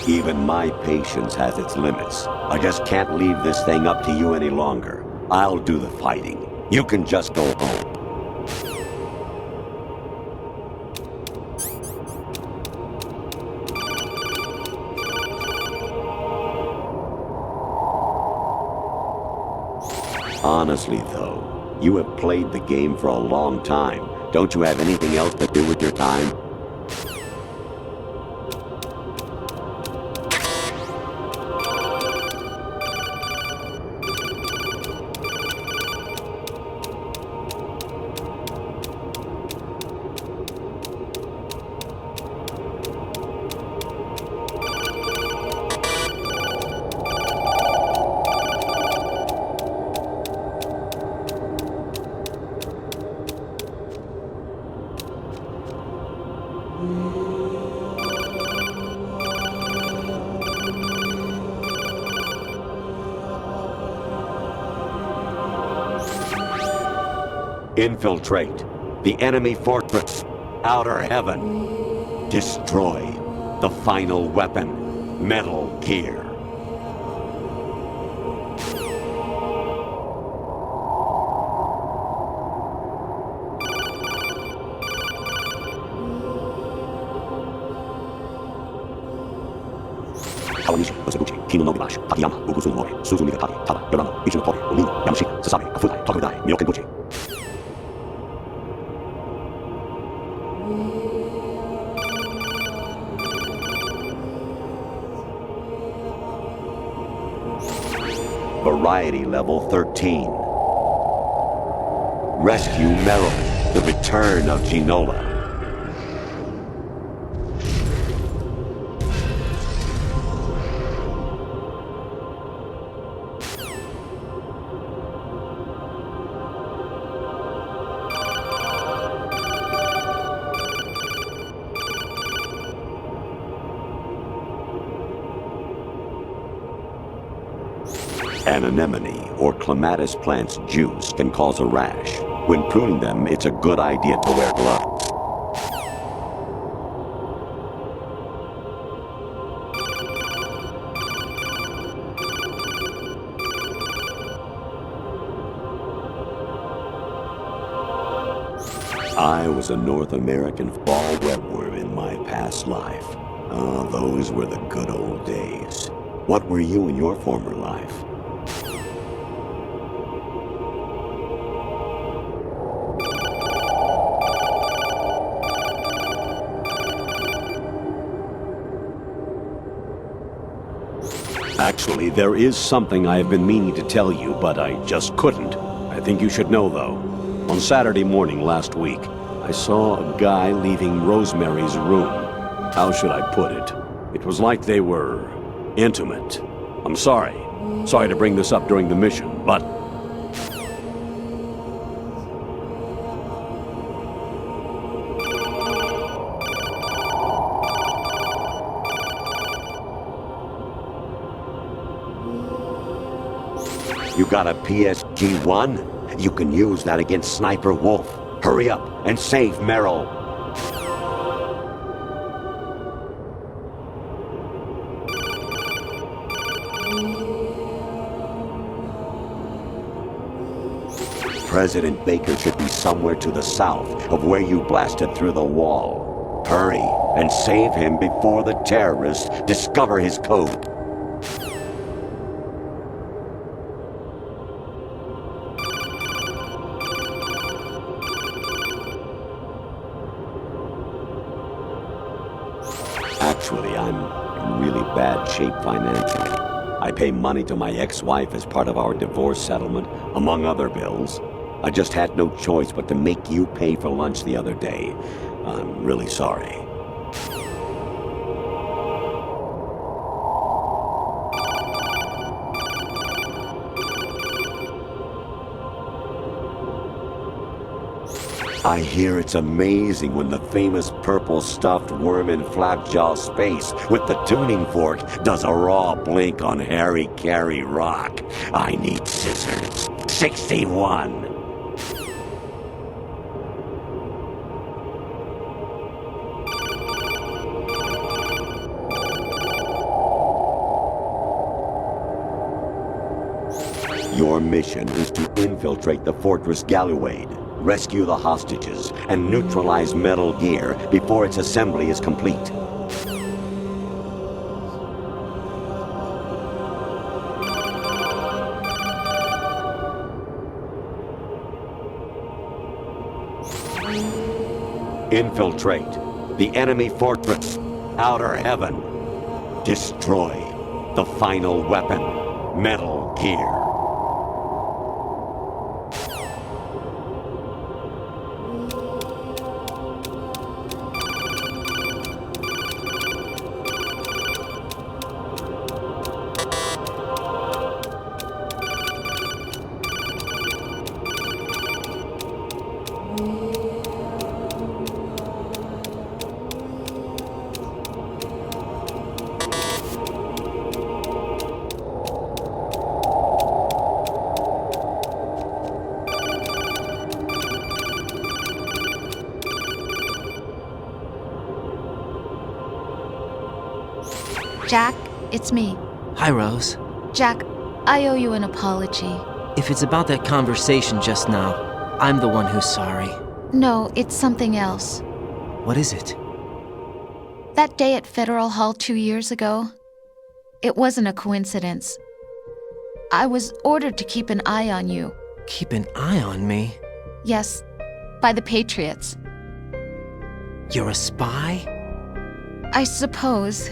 Even my patience has its limits. I just can't leave this thing up to you any longer. I'll do the fighting. You can just go home. Honestly, though, you have played the game for a long time. Don't you have anything else to do with your time? Infiltrate the enemy fortress, Outer Heaven. Destroy the final weapon, Metal Gear. Kawanishi, Oseguchi, Kino Nobibashi, Takayama, Ugusunori, Suzu Migataki, Tada, Yorano, Ichinotori, Omino, Yamashita, Sasabe, Kafudai, Tokudai, Myokenbuchi. Variety level 13. Rescue Meryl, the return of Ginola. An anemone or clematis plant's juice can cause a rash. When pruning them, it's a good idea to wear gloves. I was a North American fall webworm in my past life. Ah, those were the good old days. What were you in your former life? Actually, there is something I have been meaning to tell you, but I just couldn't. I think you should know, though. On Saturday morning last week, I saw a guy leaving Rosemary's room. How should I put it? It was like they were intimate. I'm sorry. Sorry to bring this up during the mission, but... You got a PSG-1? You can use that against Sniper Wolf. Hurry up and save Meryl. President Baker should be somewhere to the south of where you blasted through the wall. Hurry and save him before the terrorists discover his code. Actually, I'm in really bad shape financially. I pay money to my ex-wife as part of our divorce settlement, among other bills. I just had no choice but to make you pay for lunch the other day. I'm really sorry. I hear it's amazing when the famous purple stuffed worm in Flapjaw Space with the tuning fork does a raw blink on Harry Carey Rock. I need scissors. 61. Your mission is to infiltrate the Fortress Galluade, rescue the hostages, and neutralize Metal Gear before its assembly is complete. Infiltrate the enemy fortress, Outer Heaven. Destroy the final weapon, Metal Gear. Jack, it's me. Hi, Rose. Jack, I owe you an apology. If it's about that conversation just now, I'm the one who's sorry. No, it's something else. What is it? That day at Federal Hall 2 years ago, it wasn't a coincidence. I was ordered to keep an eye on you. Keep an eye on me? Yes, by the Patriots. You're a spy? I suppose.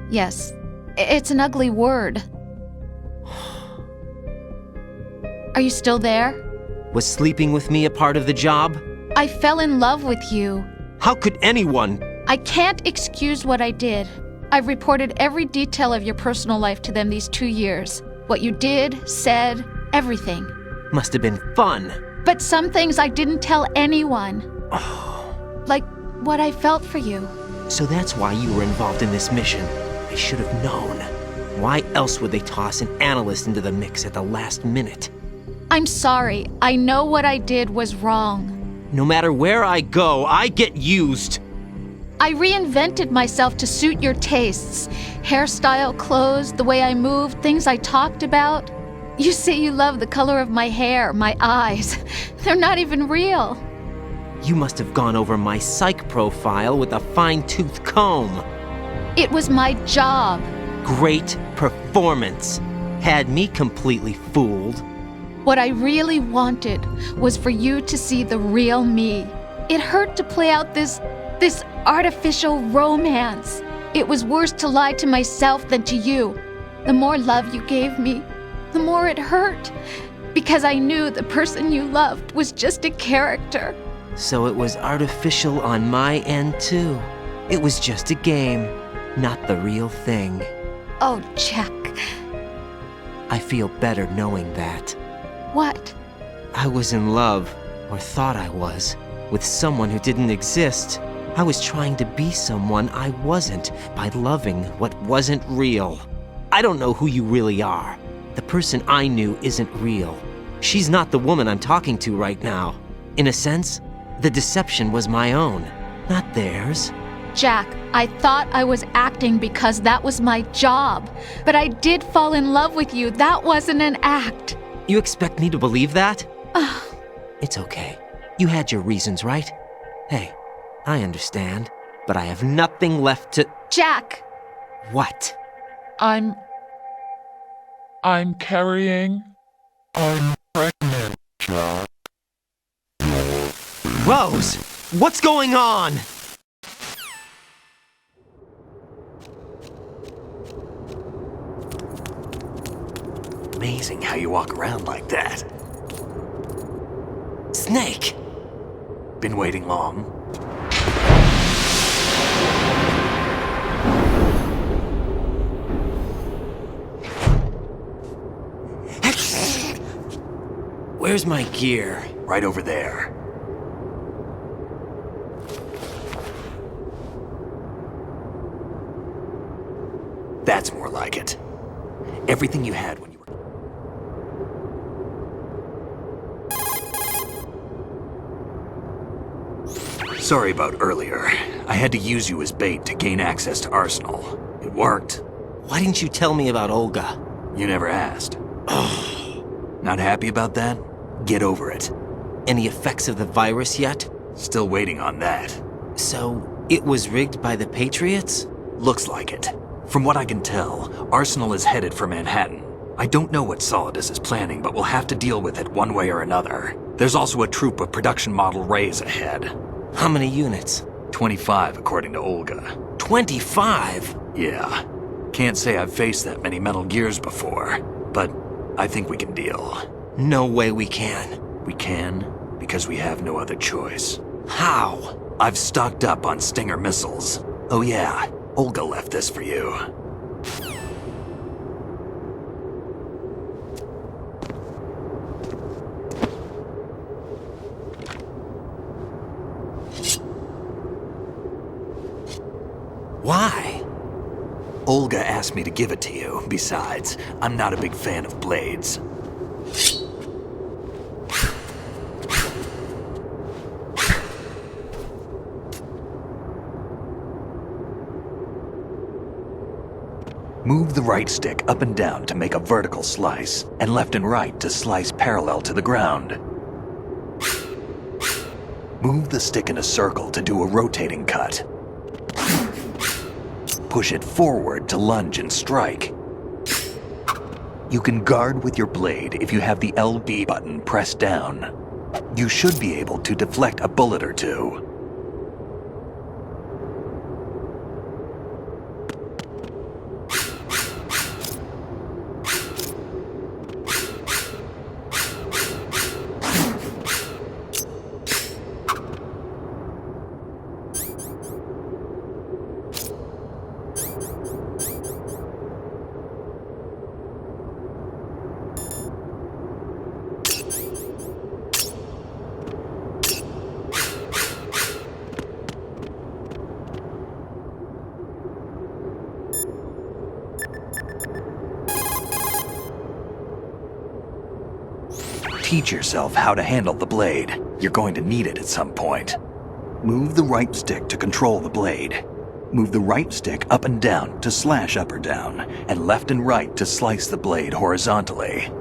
Yes. It's an ugly word. Are you still there? Was sleeping with me a part of the job? I fell in love with you. How could anyone? I can't excuse what I did. I've reported every detail of your personal life to them these 2 years. What you did, said, everything. Must have been fun. But some things I didn't tell anyone. Like what I felt for you. So that's why you were involved in this mission. I should have known. Why else would they toss an analyst into the mix at the last minute? I'm sorry. I know what I did was wrong. No matter where I go, I get used. I reinvented myself to suit your tastes. Hairstyle, clothes, the way I moved, things I talked about. You say you love the color of my hair, my eyes. They're not even real. You must have gone over my psych profile with a fine-tooth comb. It was my job. Great performance. Had me completely fooled. What I really wanted was for you to see the real me. It hurt to play out this artificial romance. It was worse to lie to myself than to you. The more love you gave me, the more it hurt. Because I knew the person you loved was just a character. So it was artificial on my end, too. It was just a game, not the real thing. Oh, Jack. I feel better knowing that. What? I was in love, or thought I was, with someone who didn't exist. I was trying to be someone I wasn't by loving what wasn't real. I don't know who you really are. The person I knew isn't real. She's not the woman I'm talking to right now. In a sense, the deception was my own, not theirs. Jack, I thought I was acting because that was my job. But I did fall in love with you. That wasn't an act. You expect me to believe that? It's okay. You had your reasons, right? Hey, I understand, but I have nothing left to... Jack! What? I'm carrying. I'm pregnant, Jack. Rose! What's going on? Amazing how you walk around like that. Snake! Been waiting long? Where's my gear? Right over there. That's more like it. Everything you had when you were... Sorry about earlier. I had to use you as bait to gain access to Arsenal. It worked. Why didn't you tell me about Olga? You never asked. Not happy about that? Get over it. Any effects of the virus yet? Still waiting on that. So, it was rigged by the Patriots? Looks like it. From what I can tell, Arsenal is headed for Manhattan. I don't know what Solidus is planning, but we'll have to deal with it one way or another. There's also a troop of production model Rays ahead. How many units? 25, according to Olga. 25? Yeah. Can't say I've faced that many Metal Gears before, but I think we can deal. No way we can. We can, because we have no other choice. How? I've stocked up on Stinger missiles. Oh yeah, Olga left this for you. Why? Olga asked me to give it to you. Besides, I'm not a big fan of blades. Move the right stick up and down to make a vertical slice, and left and right to slice parallel to the ground. Move the stick in a circle to do a rotating cut. Push it forward to lunge and strike. You can guard with your blade if you have the LB button pressed down. You should be able to deflect a bullet or two. Teach yourself how to handle the blade. You're going to need it at some point. Move the right stick to control the blade. Move the right stick up and down to slash up or down, and left and right to slice the blade horizontally.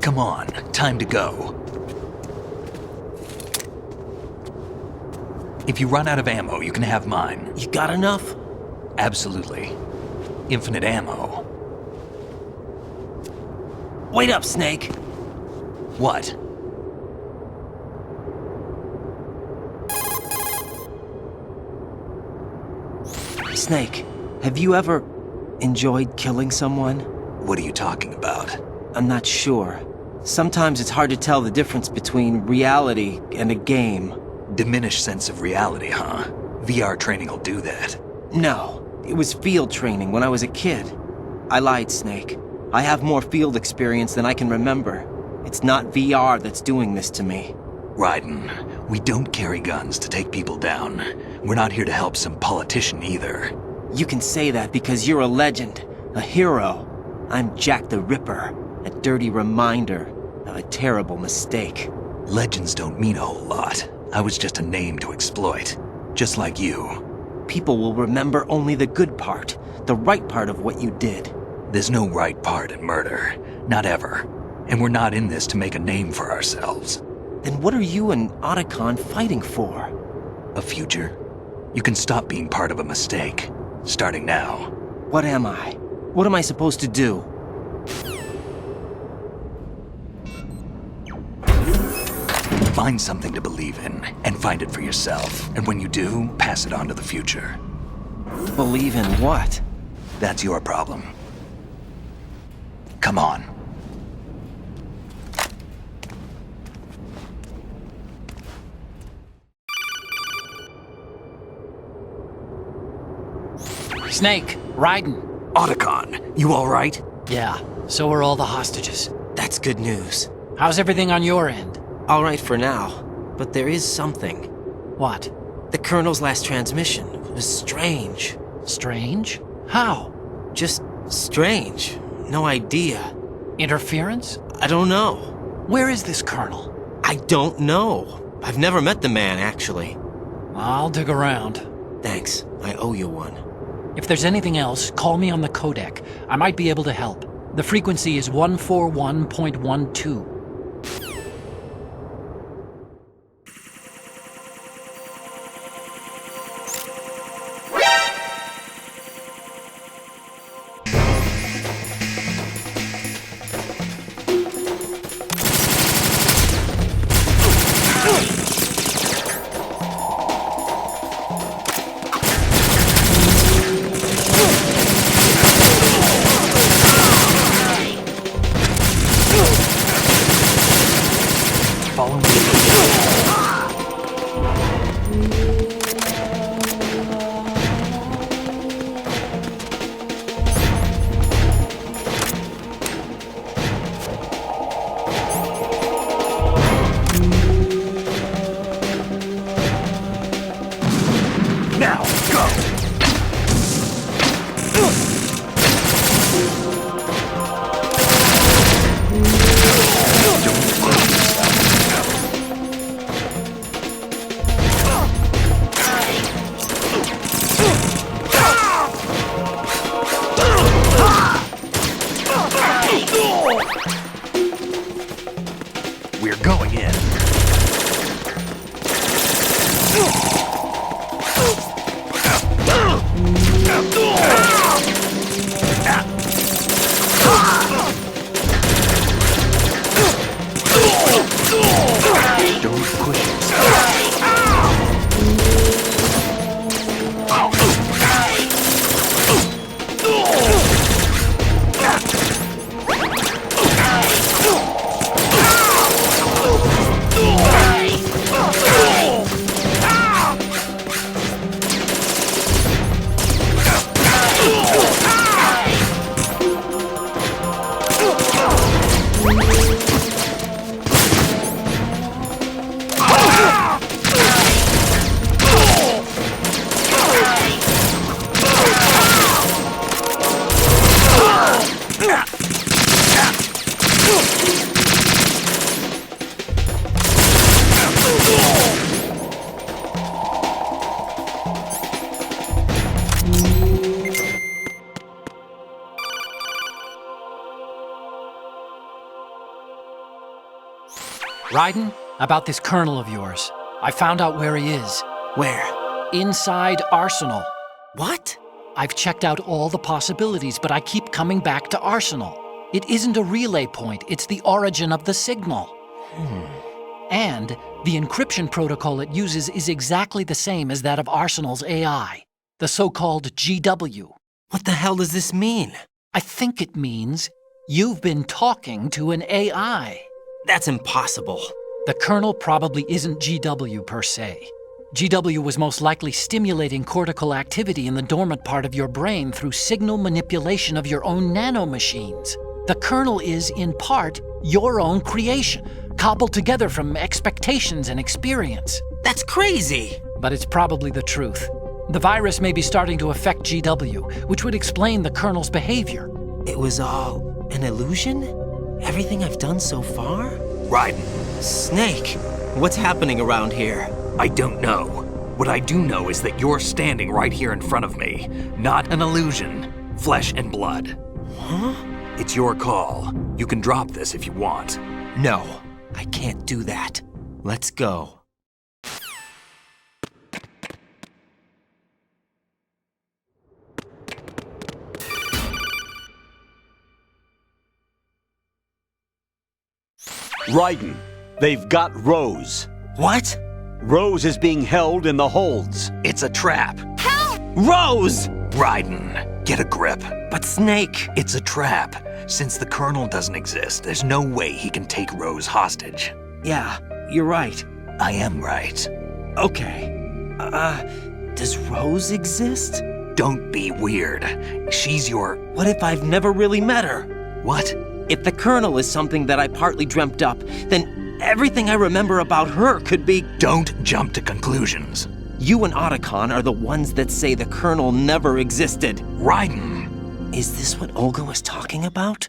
Come on, time to go. If you run out of ammo, you can have mine. You got enough? Absolutely. Infinite ammo. Wait up, Snake. What? Snake, have you ever enjoyed killing someone? What are you talking about? I'm not sure. Sometimes it's hard to tell the difference between reality and a game. Diminished sense of reality, huh? VR training will do that. No, it was field training when I was a kid. I lied, Snake. I have more field experience than I can remember. It's not VR that's doing this to me. Raiden, we don't carry guns to take people down. We're not here to help some politician either. You can say that because you're a legend, a hero. I'm Jack the Ripper, a dirty reminder of a terrible mistake. Legends don't mean a whole lot. I was just a name to exploit. Just like you. People will remember only the good part, the right part of what you did. There's no right part in murder. Not ever. And we're not in this to make a name for ourselves. Then what are you and Otacon fighting for? A future? You can stop being part of a mistake. Starting now. What am I? What am I supposed to do? Find something to believe in, and find it for yourself. And when you do, pass it on to the future. Believe in what? That's your problem. Come on. Snake, Raiden. Otacon, you all right? Yeah, so are all the hostages. That's good news. How's everything on your end? All right for now, but there is something. What? The Colonel's last transmission was strange. Strange? How? Just strange. No idea. Interference? I don't know. Where is this Colonel? I don't know. I've never met the man, actually. I'll dig around. Thanks. I owe you one. If there's anything else, call me on the codec. I might be able to help. The frequency is 141.12. Follow me. Now, go! We're going in. Don't push yourself. Raiden, about this Colonel of yours. I found out where he is. Where? Inside Arsenal. What? I've checked out all the possibilities, but I keep coming back to Arsenal. It isn't a relay point, it's the origin of the signal. And the encryption protocol it uses is exactly the same as that of Arsenal's AI, the so-called GW. What the hell does this mean? I think it means you've been talking to an AI. That's impossible. The Colonel probably isn't GW per se. GW was most likely stimulating cortical activity in the dormant part of your brain through signal manipulation of your own nanomachines. The Colonel is, in part, your own creation, cobbled together from expectations and experience. That's crazy! But it's probably the truth. The virus may be starting to affect GW, which would explain the Colonel's behavior. It was all an illusion? Everything I've done so far? Raiden, Snake, what's happening around here? I don't know. What I do know is that you're standing right here in front of me. Not an illusion. Flesh and blood. Huh? It's your call. You can drop this if you want. No, I can't do that. Let's go. Raiden, they've got Rose. What? Rose is being held in the holds. It's a trap. Rose! Raiden, get a grip. But Snake... It's a trap. Since the Colonel doesn't exist, there's no way he can take Rose hostage. Yeah, you're right. I am right. Okay. Does Rose exist? Don't be weird. She's your... What if I've never really met her? What? If the Colonel is something that I partly dreamt up, then everything I remember about her could be... Don't jump to conclusions. You and Otacon are the ones that say the Colonel never existed. Raiden! Is this what Olga was talking about?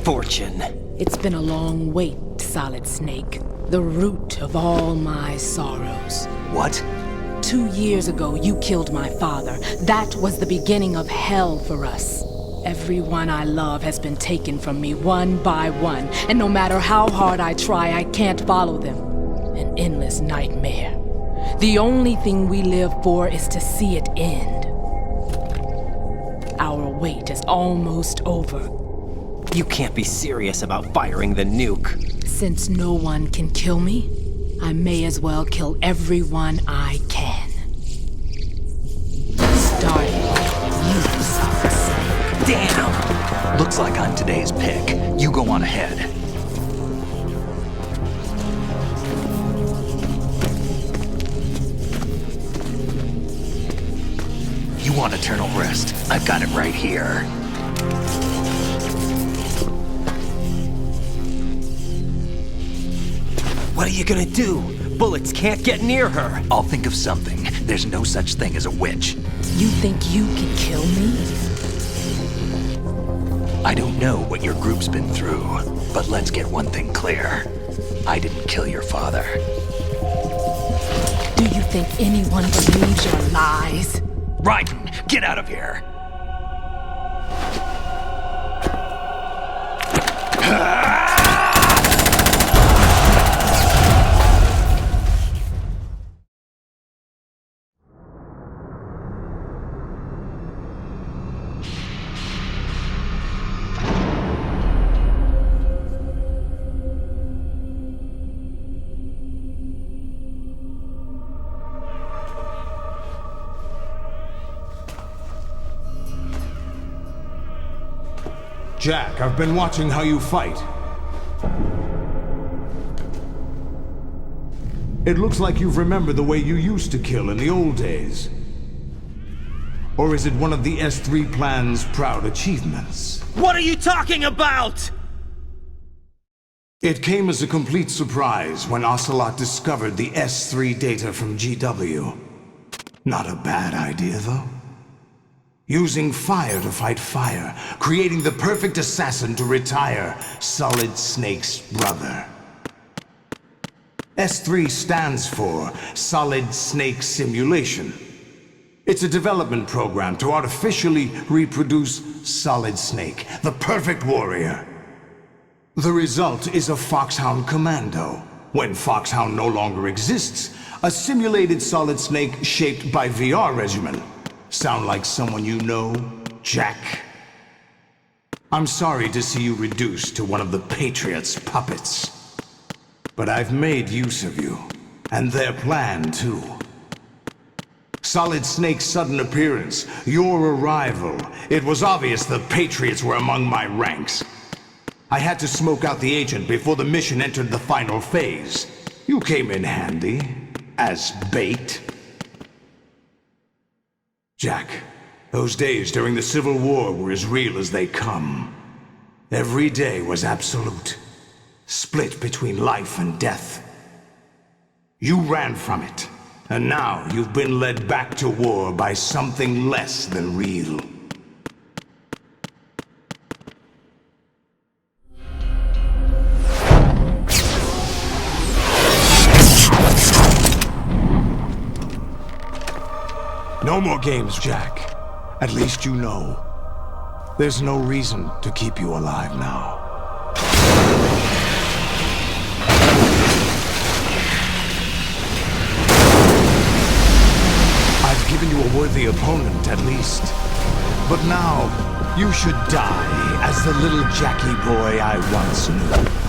Fortune. It's been a long wait, Solid Snake. The root of all my sorrows. What? 2 years ago, you killed my father. That was the beginning of hell for us. Everyone I love has been taken from me one by one, and no matter how hard I try, I can't follow them. An endless nightmare. The only thing we live for is to see it end. Our wait is almost over. You can't be serious about firing the nuke. Since no one can kill me, I may as well kill everyone I can. Starting with you, Solid Snake. Damn! Looks like I'm today's pick. You go on ahead. You want eternal rest? I've got it right here. What are you gonna do? Bullets can't get near her. I'll think of something. There's no such thing as a witch. You think you can kill me? I don't know what your group's been through, but let's get one thing clear. I didn't kill your father. Do you think anyone believes your lies? Raiden, get out of here! Jack, I've been watching how you fight. It looks like you've remembered the way you used to kill in the old days. Or is it one of the S3 plan's proud achievements? What are you talking about? It came as a complete surprise when Ocelot discovered the S3 data from GW. Not a bad idea, though. Using fire to fight fire, creating the perfect assassin to retire Solid Snake's brother. S3 stands for Solid Snake Simulation. It's a development program to artificially reproduce Solid Snake, the perfect warrior. The result is a Foxhound Commando. When Foxhound no longer exists, a simulated Solid Snake shaped by VR regimen. Sound like someone you know, Jack? I'm sorry to see you reduced to one of the Patriots' puppets. But I've made use of you, and their plan too. Solid Snake's sudden appearance, your arrival, it was obvious the Patriots were among my ranks. I had to smoke out the agent before the mission entered the final phase. You came in handy, as bait. Jack, those days during the Civil War were as real as they come. Every day was absolute, split between life and death. You ran from it, and now you've been led back to war by something less than real. No more games, Jack. At least you know. There's no reason to keep you alive now. I've given you a worthy opponent, at least. But now, you should die as the little Jackie boy I once knew.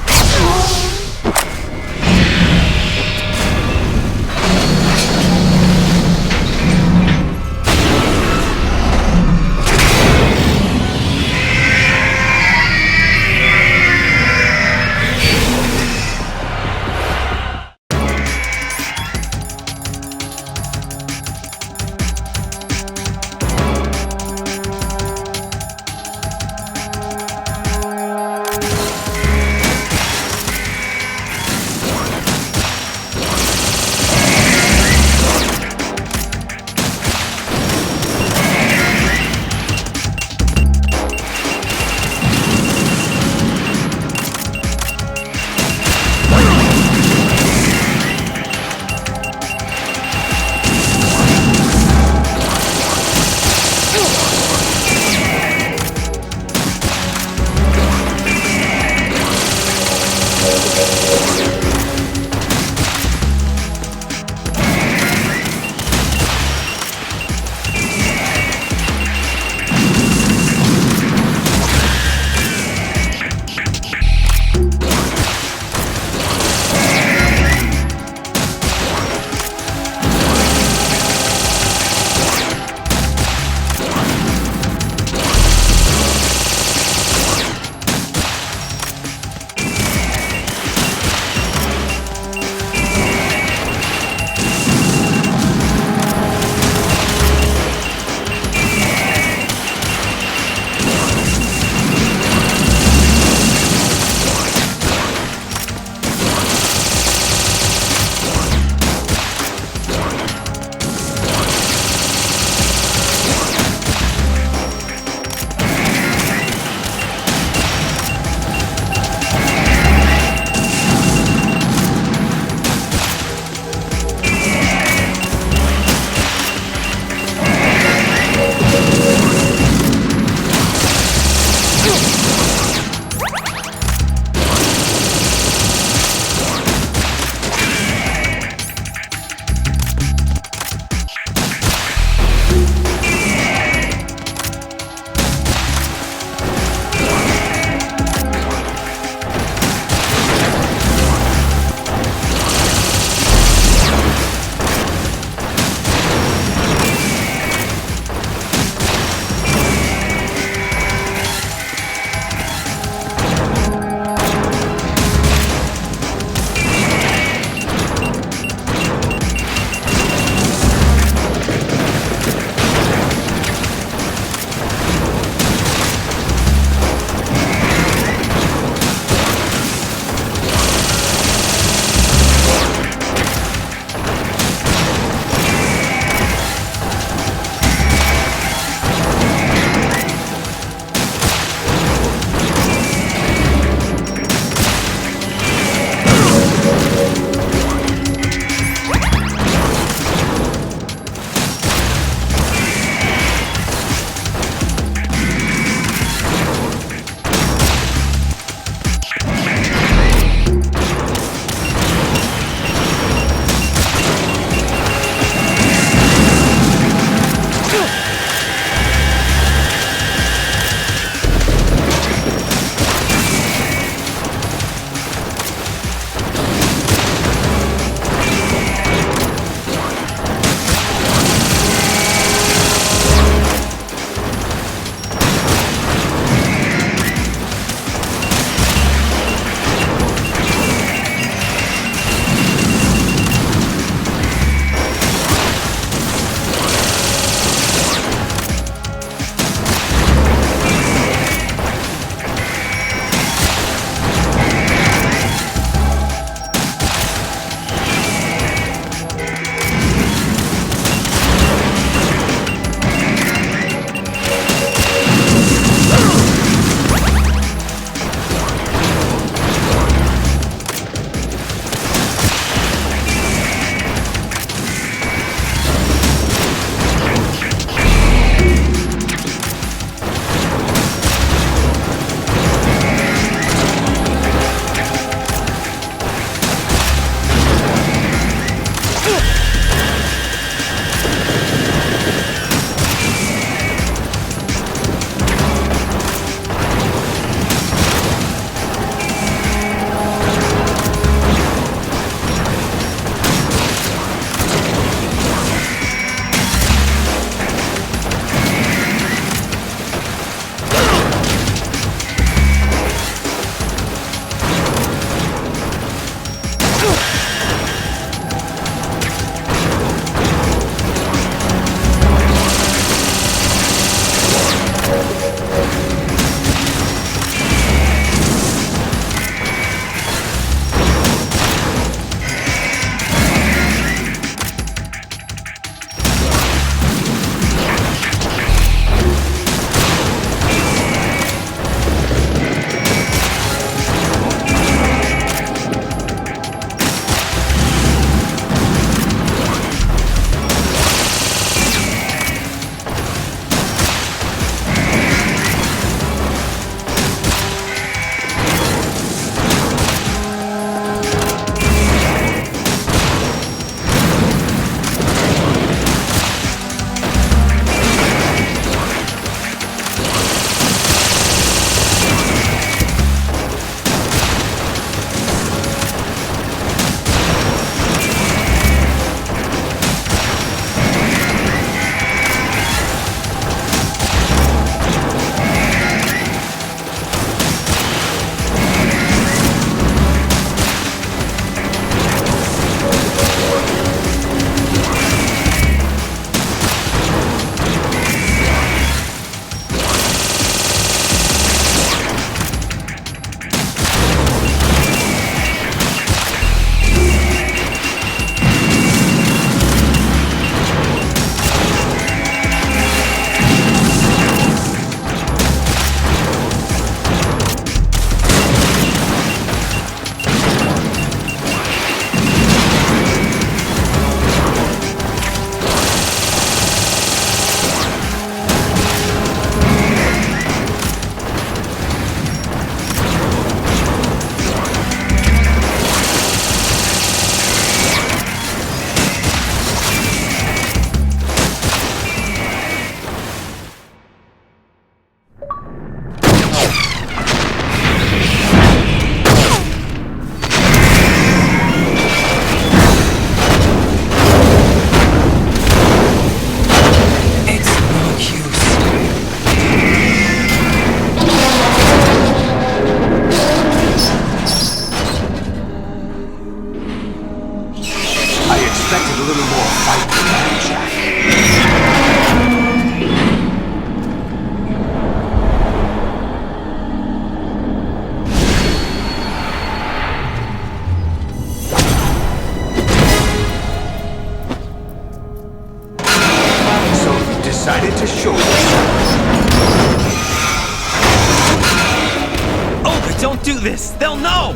this! They'll know!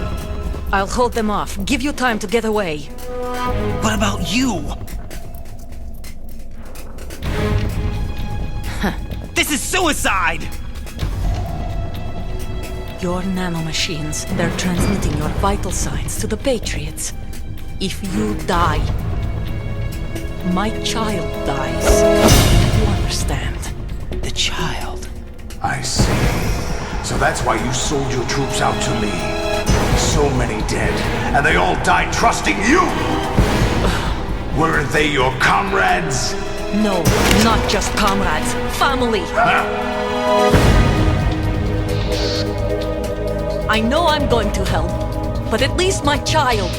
I'll hold them off. Give you time to get away. What about you? This is suicide! Your nanomachines, they're transmitting your vital signs to the Patriots. If you die, my child dies. You understand? The child. I see. So that's why you sold your troops out to me. So many dead, and they all died trusting you! Weren't they your comrades? No, not just comrades. Family. I know I'm going to hell, but at least my child.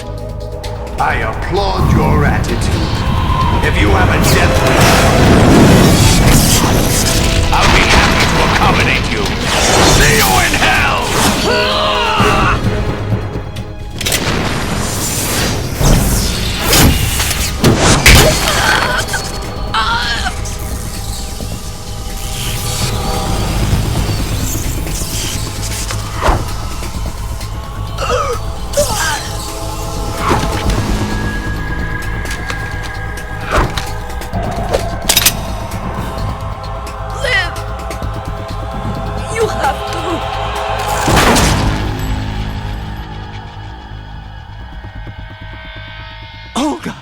I applaud your attitude. If you have a death wish, I'll be happy to accommodate you. See you in hell! You have to. Olga!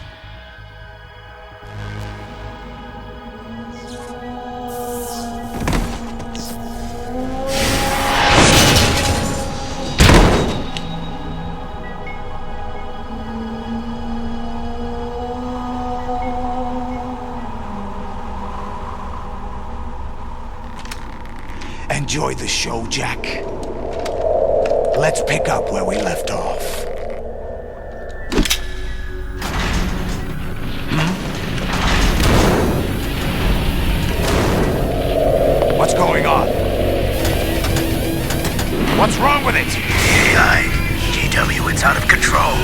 Enjoy the show, Jack. Let's pick up where we left off. What's going on? What's wrong with it? AI, GW, it's out of control.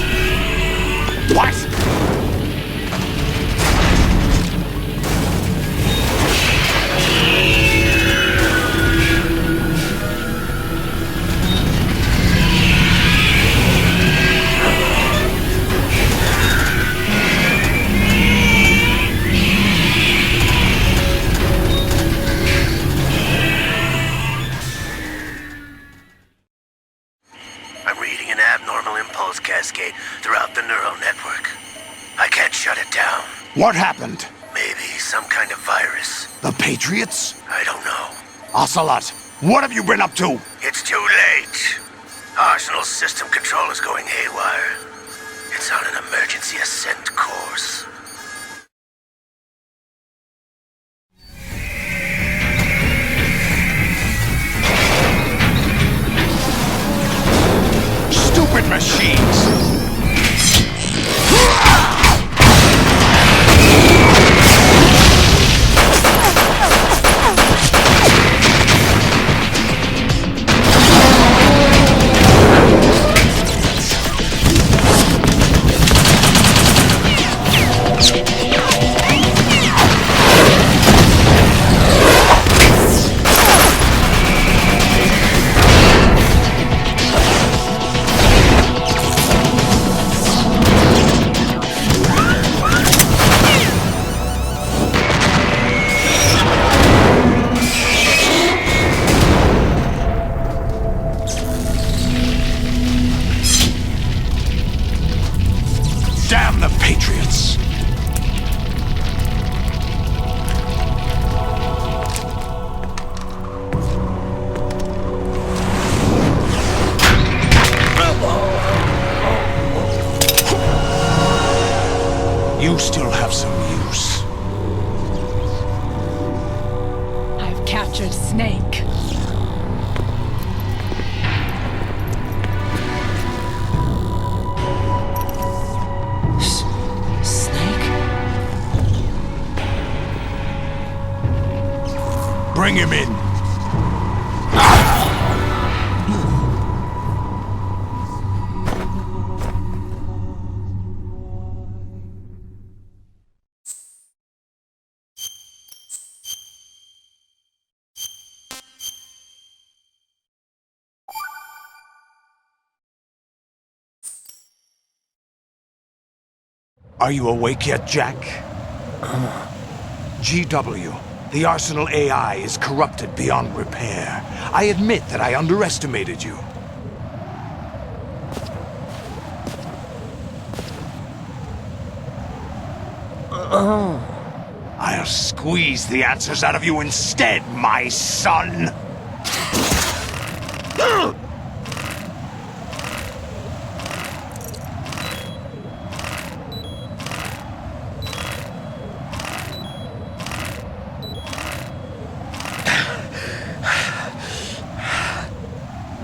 What? I'm reading an abnormal impulse cascade throughout the neural network. I can't shut it down. What happened? Maybe some kind of virus. The Patriots? I don't know. Ocelot, what have you been up to? It's too late. Arsenal's system control is going haywire. It's on an emergency ascent course. Stupid machines! Damn the Patriots! You still have some use. I've captured Snake. Snake? Bring him in. Are you awake yet, Jack? GW, the Arsenal AI is corrupted beyond repair. I admit that I underestimated you. I'll squeeze the answers out of you instead, my son!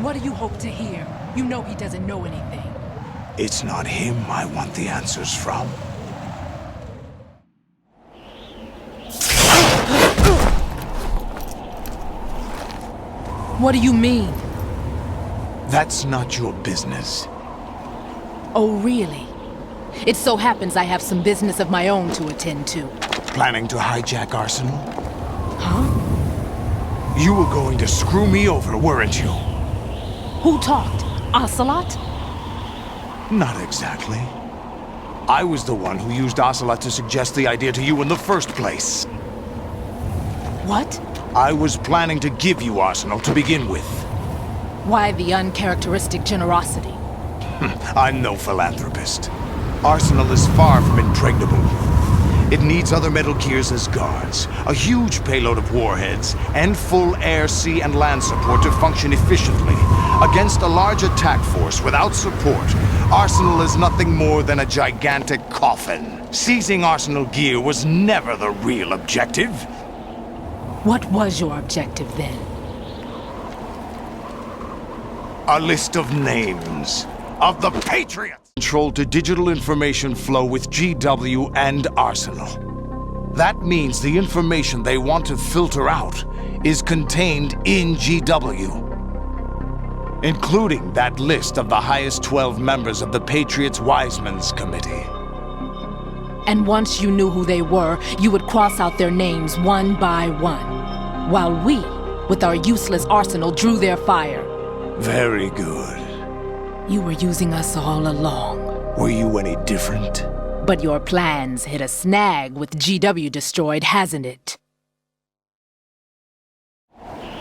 What do you hope to hear? You know he doesn't know anything. It's not him I want the answers from. What do you mean? That's not your business. Oh, really? It so happens I have some business of my own to attend to. Planning to hijack Arsenal? Huh? You were going to screw me over, weren't you? Who talked? Ocelot? Not exactly. I was the one who used Ocelot to suggest the idea to you in the first place. What? I was planning to give you Arsenal to begin with. Why the uncharacteristic generosity? I'm no philanthropist. Arsenal is far from impregnable. It needs other Metal Gears as guards, a huge payload of warheads, and full air, sea, and land support to function efficiently. Against a large attack force without support, Arsenal is nothing more than a gigantic coffin. Seizing Arsenal gear was never the real objective. What was your objective then? A list of names of the Patriots! Control to digital information flow with GW and Arsenal. That means the information they want to filter out is contained in GW, including that list of the highest 12 members of the Patriots Wiseman's Committee. And once you knew who they were, you would cross out their names one by one, while we, with our useless arsenal, drew their fire. Very good. You were using us all along. Were you any different? But your plans hit a snag with GW destroyed, hasn't it?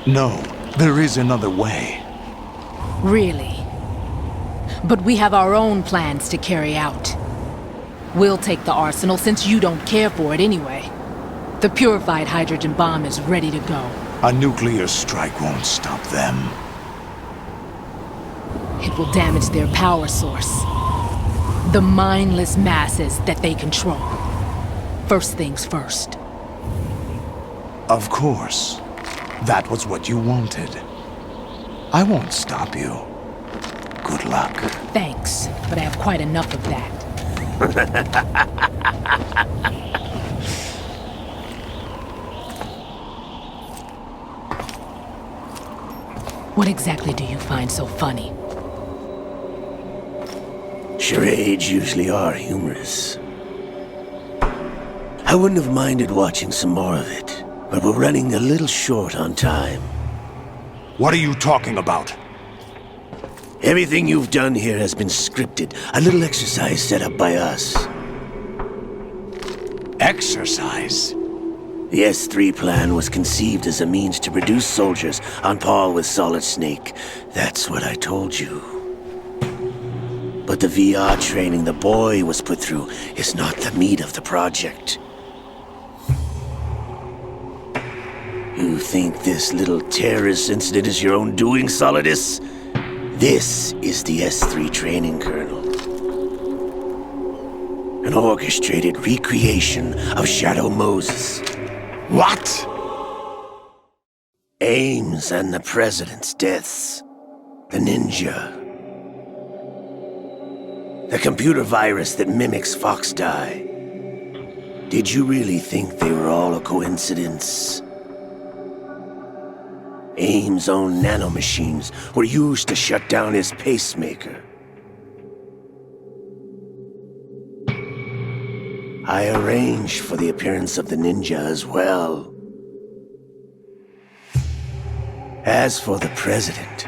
No, there is another way. Really? But we have our own plans to carry out. We'll take the arsenal since you don't care for it anyway. The purified hydrogen bomb is ready to go. A nuclear strike won't stop them. It will damage their power source. The mindless masses that they control. First things first. Of course. That was what you wanted. I won't stop you. Good luck. Thanks, but I have quite enough of that. What exactly do you find so funny? Charades usually are humorous. I wouldn't have minded watching some more of it, but we're running a little short on time. What are you talking about? Everything you've done here has been scripted, a little exercise set up by us. Exercise? The S3 plan was conceived as a means to produce soldiers on par with Solid Snake. That's what I told you. But the VR training the boy was put through is not the meat of the project. You think this little terrorist incident is your own doing, Solidus? This is the S3 training kernel. An orchestrated recreation of Shadow Moses. What? Ames and the President's deaths. The ninja. The computer virus that mimics Foxdie. Did you really think they were all a coincidence? Ames' own nanomachines were used to shut down his pacemaker. I arranged for the appearance of the ninja as well. As for the President,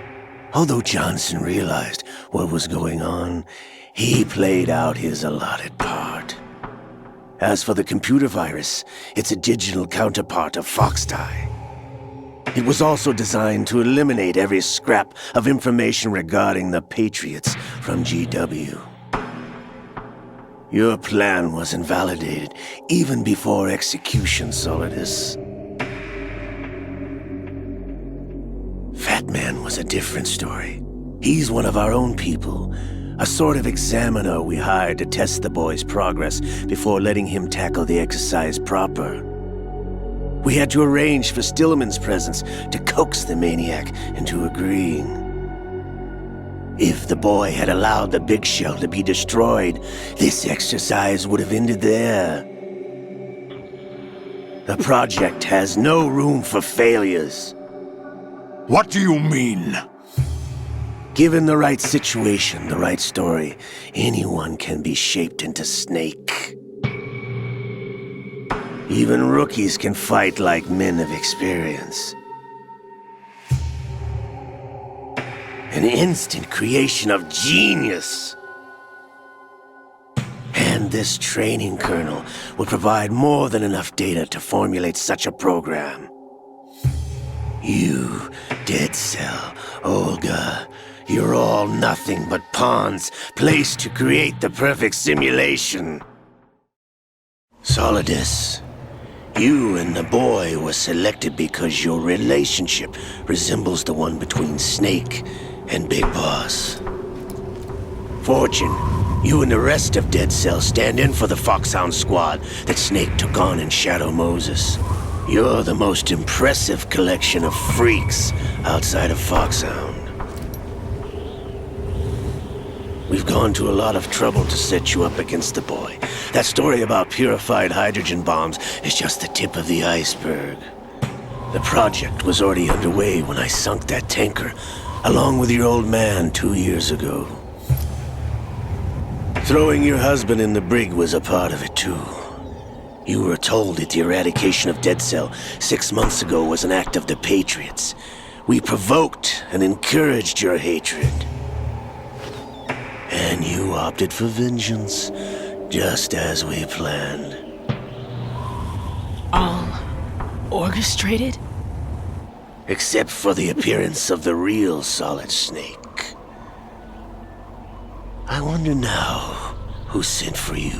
although Johnson realized what was going on, he played out his allotted part. As for the computer virus, it's a digital counterpart of Foxdie. It was also designed to eliminate every scrap of information regarding the Patriots from GW. Your plan was invalidated even before execution, Solidus. Fat Man was a different story. He's one of our own people, a sort of examiner we hired to test the boy's progress before letting him tackle the exercise proper. We had to arrange for Stillman's presence to coax the maniac into agreeing. If the boy had allowed the big shell to be destroyed, this exercise would have ended there. The project has no room for failures. What do you mean? Given the right situation, the right story, anyone can be shaped into Snake. Even rookies can fight like men of experience. An instant creation of genius. And this training kernel will provide more than enough data to formulate such a program. You, Dead Cell, Olga, you're all nothing but pawns placed to create the perfect simulation. Solidus, you and the boy were selected because your relationship resembles the one between Snake and Big Boss. Fortune, you and the rest of Dead Cell stand in for the Foxhound squad that Snake took on in Shadow Moses. You're the most impressive collection of freaks outside of Foxhound. We've gone to a lot of trouble to set you up against the boy. That story about purified hydrogen bombs is just the tip of the iceberg. The project was already underway when I sunk that tanker, along with your old man 2 years ago. Throwing your husband in the brig was a part of it too. You were told that the eradication of Dead Cell 6 months ago was an act of the Patriots. We provoked and encouraged your hatred. And you opted for vengeance, just as we planned. All orchestrated? Except for the appearance of the real Solid Snake. I wonder now who sent for you.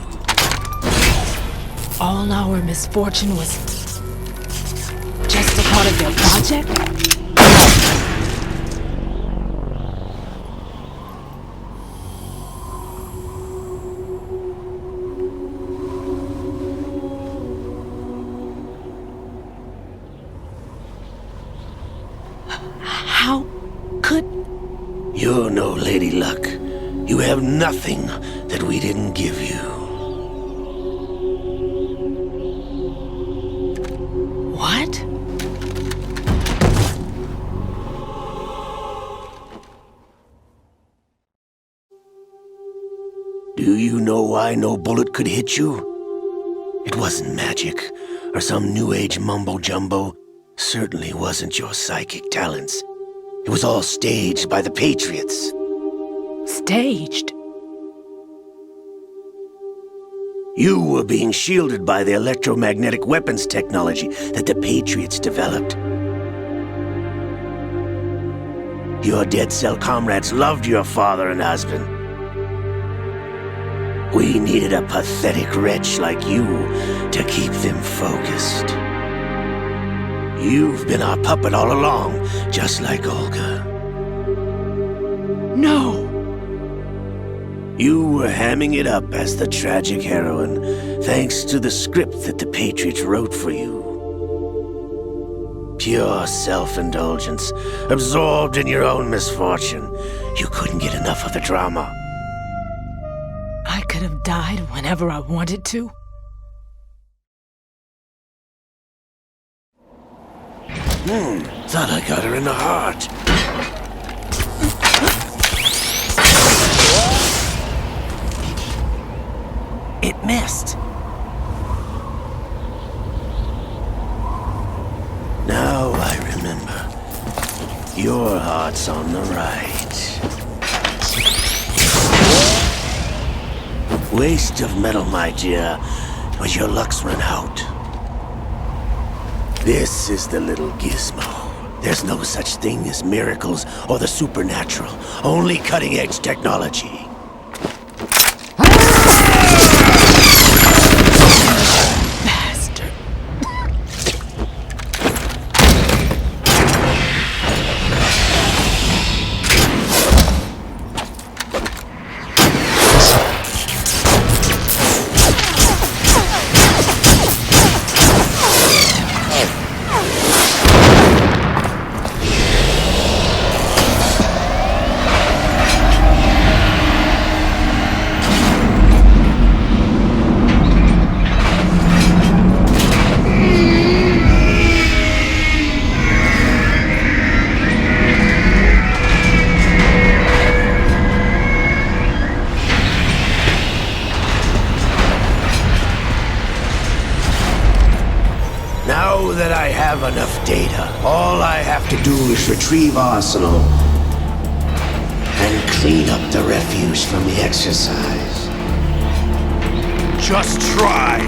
All our misfortune was just a part of their project? How could... You're no Lady Luck. You have nothing that we didn't give you. What? Do you know why no bullet could hit you? It wasn't magic, or some new age mumbo-jumbo. Certainly wasn't your psychic talents. It was all staged by the Patriots. Staged? You were being shielded by the electromagnetic weapons technology that the Patriots developed. Your Dead Cell comrades loved your father and husband. We needed a pathetic wretch like you to keep them focused. You've been our puppet all along, just like Olga. No! You were hamming it up as the tragic heroine, thanks to the script that the Patriots wrote for you. Pure self-indulgence, absorbed in your own misfortune. You couldn't get enough of the drama. I could have died whenever I wanted to. Thought I got her in the heart. It missed. Now I remember. Your heart's on the right. Waste of metal, my dear. but your luck's run out. This is the little gizmo. There's no such thing as miracles or the supernatural, only cutting-edge technology. Bastard. Now that I have enough data, all I have to do is retrieve Arsenal and clean up the refuse from the exercise. Just try.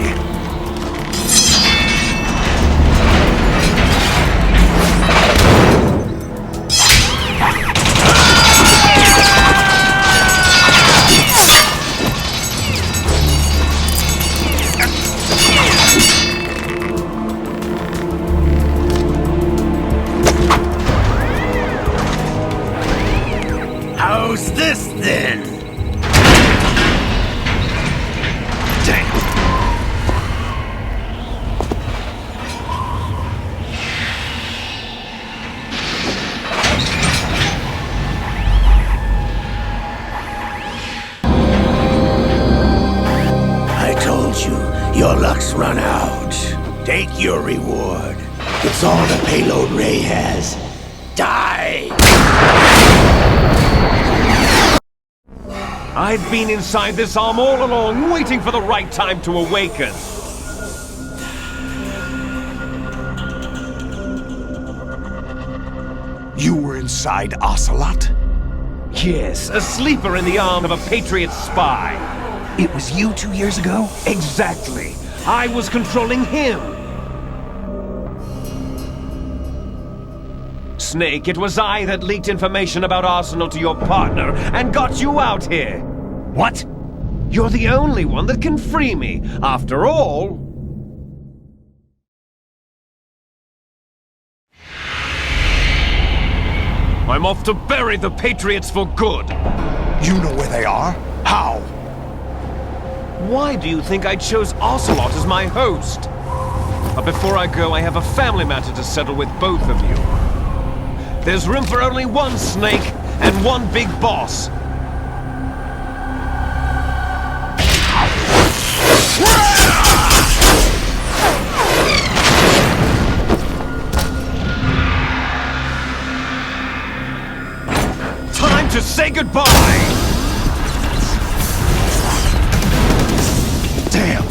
How's this then? Damn! I told you, your luck's run out. Take your reward. It's all the payload Ray has. Die! I've been inside this arm all along, waiting for the right time to awaken. You were inside Ocelot? Yes, a sleeper in the arm of a Patriot spy. It was you 2 years ago? Exactly. I was controlling him. Snake, it was I that leaked information about Arsenal to your partner and got you out here. What? You're the only one that can free me. After all... I'm off to bury the Patriots for good. You know where they are? How? Why do you think I chose Ocelot as my host? But before I go, I have a family matter to settle with both of you. There's room for only one Snake and one big boss. Time to say goodbye! Damn!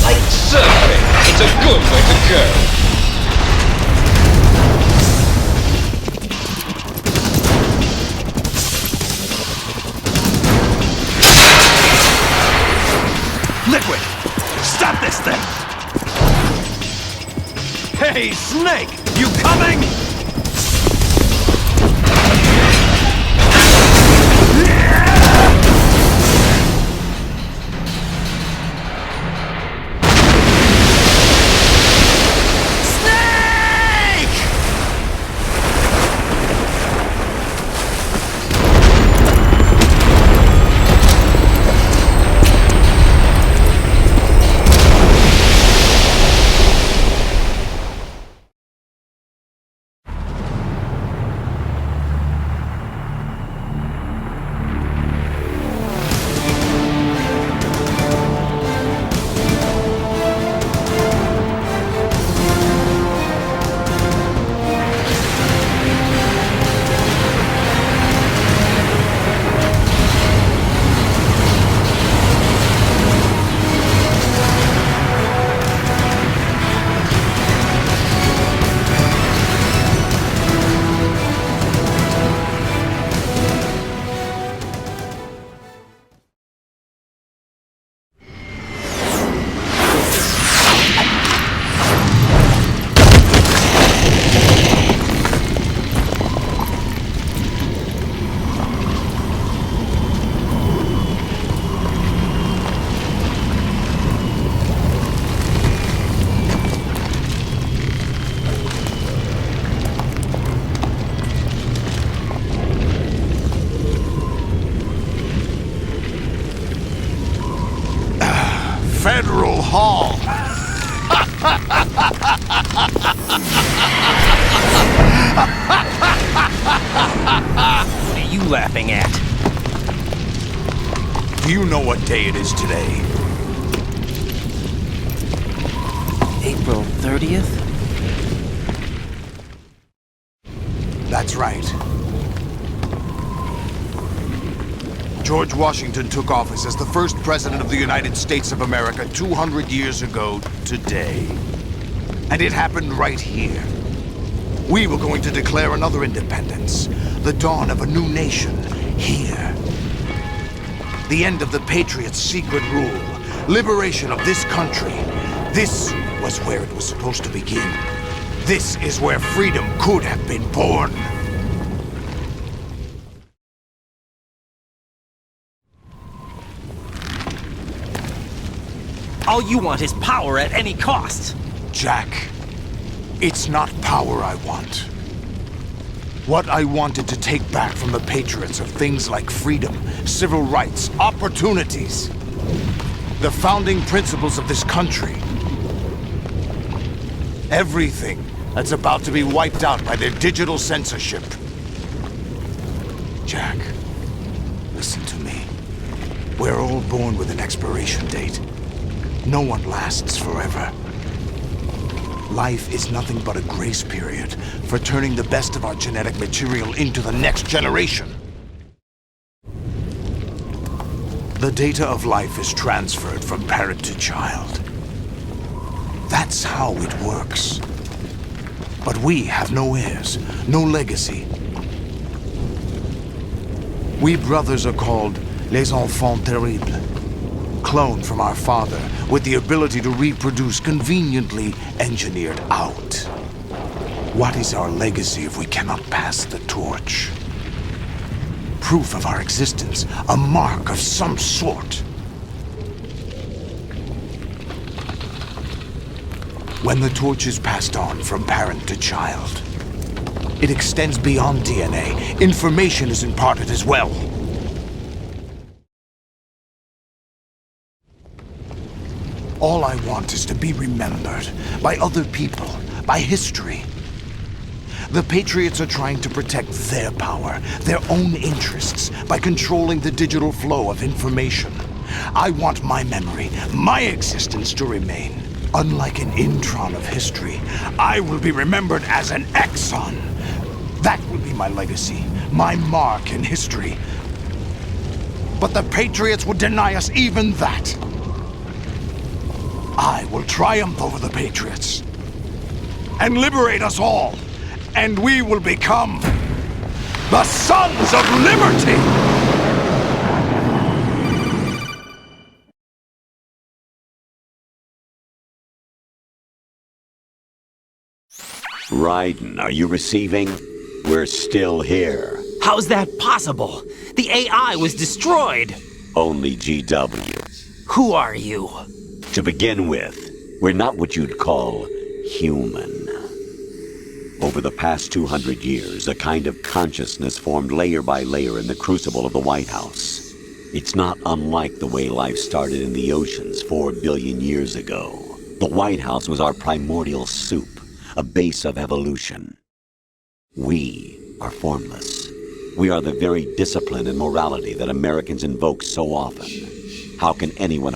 Like surfing, it's a good way to go. Liquid! Stop this thing! Hey, Snake! You coming? hall. What are you laughing at? Do you know what day it is today? April 30th? That's right. George Washington took office as the first president of the United States of America 200 years ago today. And it happened right here. We were going to declare another independence, the dawn of a new nation, here. The end of the Patriots' secret rule, liberation of this country. This was where it was supposed to begin. This is where freedom could have been born. All you want is power at any cost. Jack, it's not power I want. What I wanted to take back from the Patriots are things like freedom, civil rights, opportunities. The founding principles of this country. Everything that's about to be wiped out by their digital censorship. Jack, listen to me. We're all born with an expiration date. No one lasts forever. Life is nothing but a grace period for turning the best of our genetic material into the next generation. The data of life is transferred from parent to child. That's how it works. But we have no heirs, no legacy. We brothers are called les enfants terribles. Cloned from our father, with the ability to reproduce conveniently engineered out. What is our legacy if we cannot pass the torch? Proof of our existence, a mark of some sort. When the torch is passed on from parent to child, it extends beyond DNA. Information is imparted as well. All I want is to be remembered by other people, by history. The Patriots are trying to protect their power, their own interests, by controlling the digital flow of information. I want my memory, my existence to remain. Unlike an intron of history, I will be remembered as an exon. That will be my legacy, my mark in history. But the Patriots would deny us even that. I will triumph over the Patriots and liberate us all, and we will become the Sons of Liberty! Raiden, are you receiving? We're still here. How's that possible? The AI was destroyed. Only GW. Who are you? To begin with, we're not what you'd call human. Over the past 200 years, a kind of consciousness formed layer by layer in the crucible of the White House. It's not unlike the way life started in the oceans 4 billion years ago. The White House was our primordial soup, a base of evolution. We are formless. We are the very discipline and morality that Americans invoke so often. How can anyone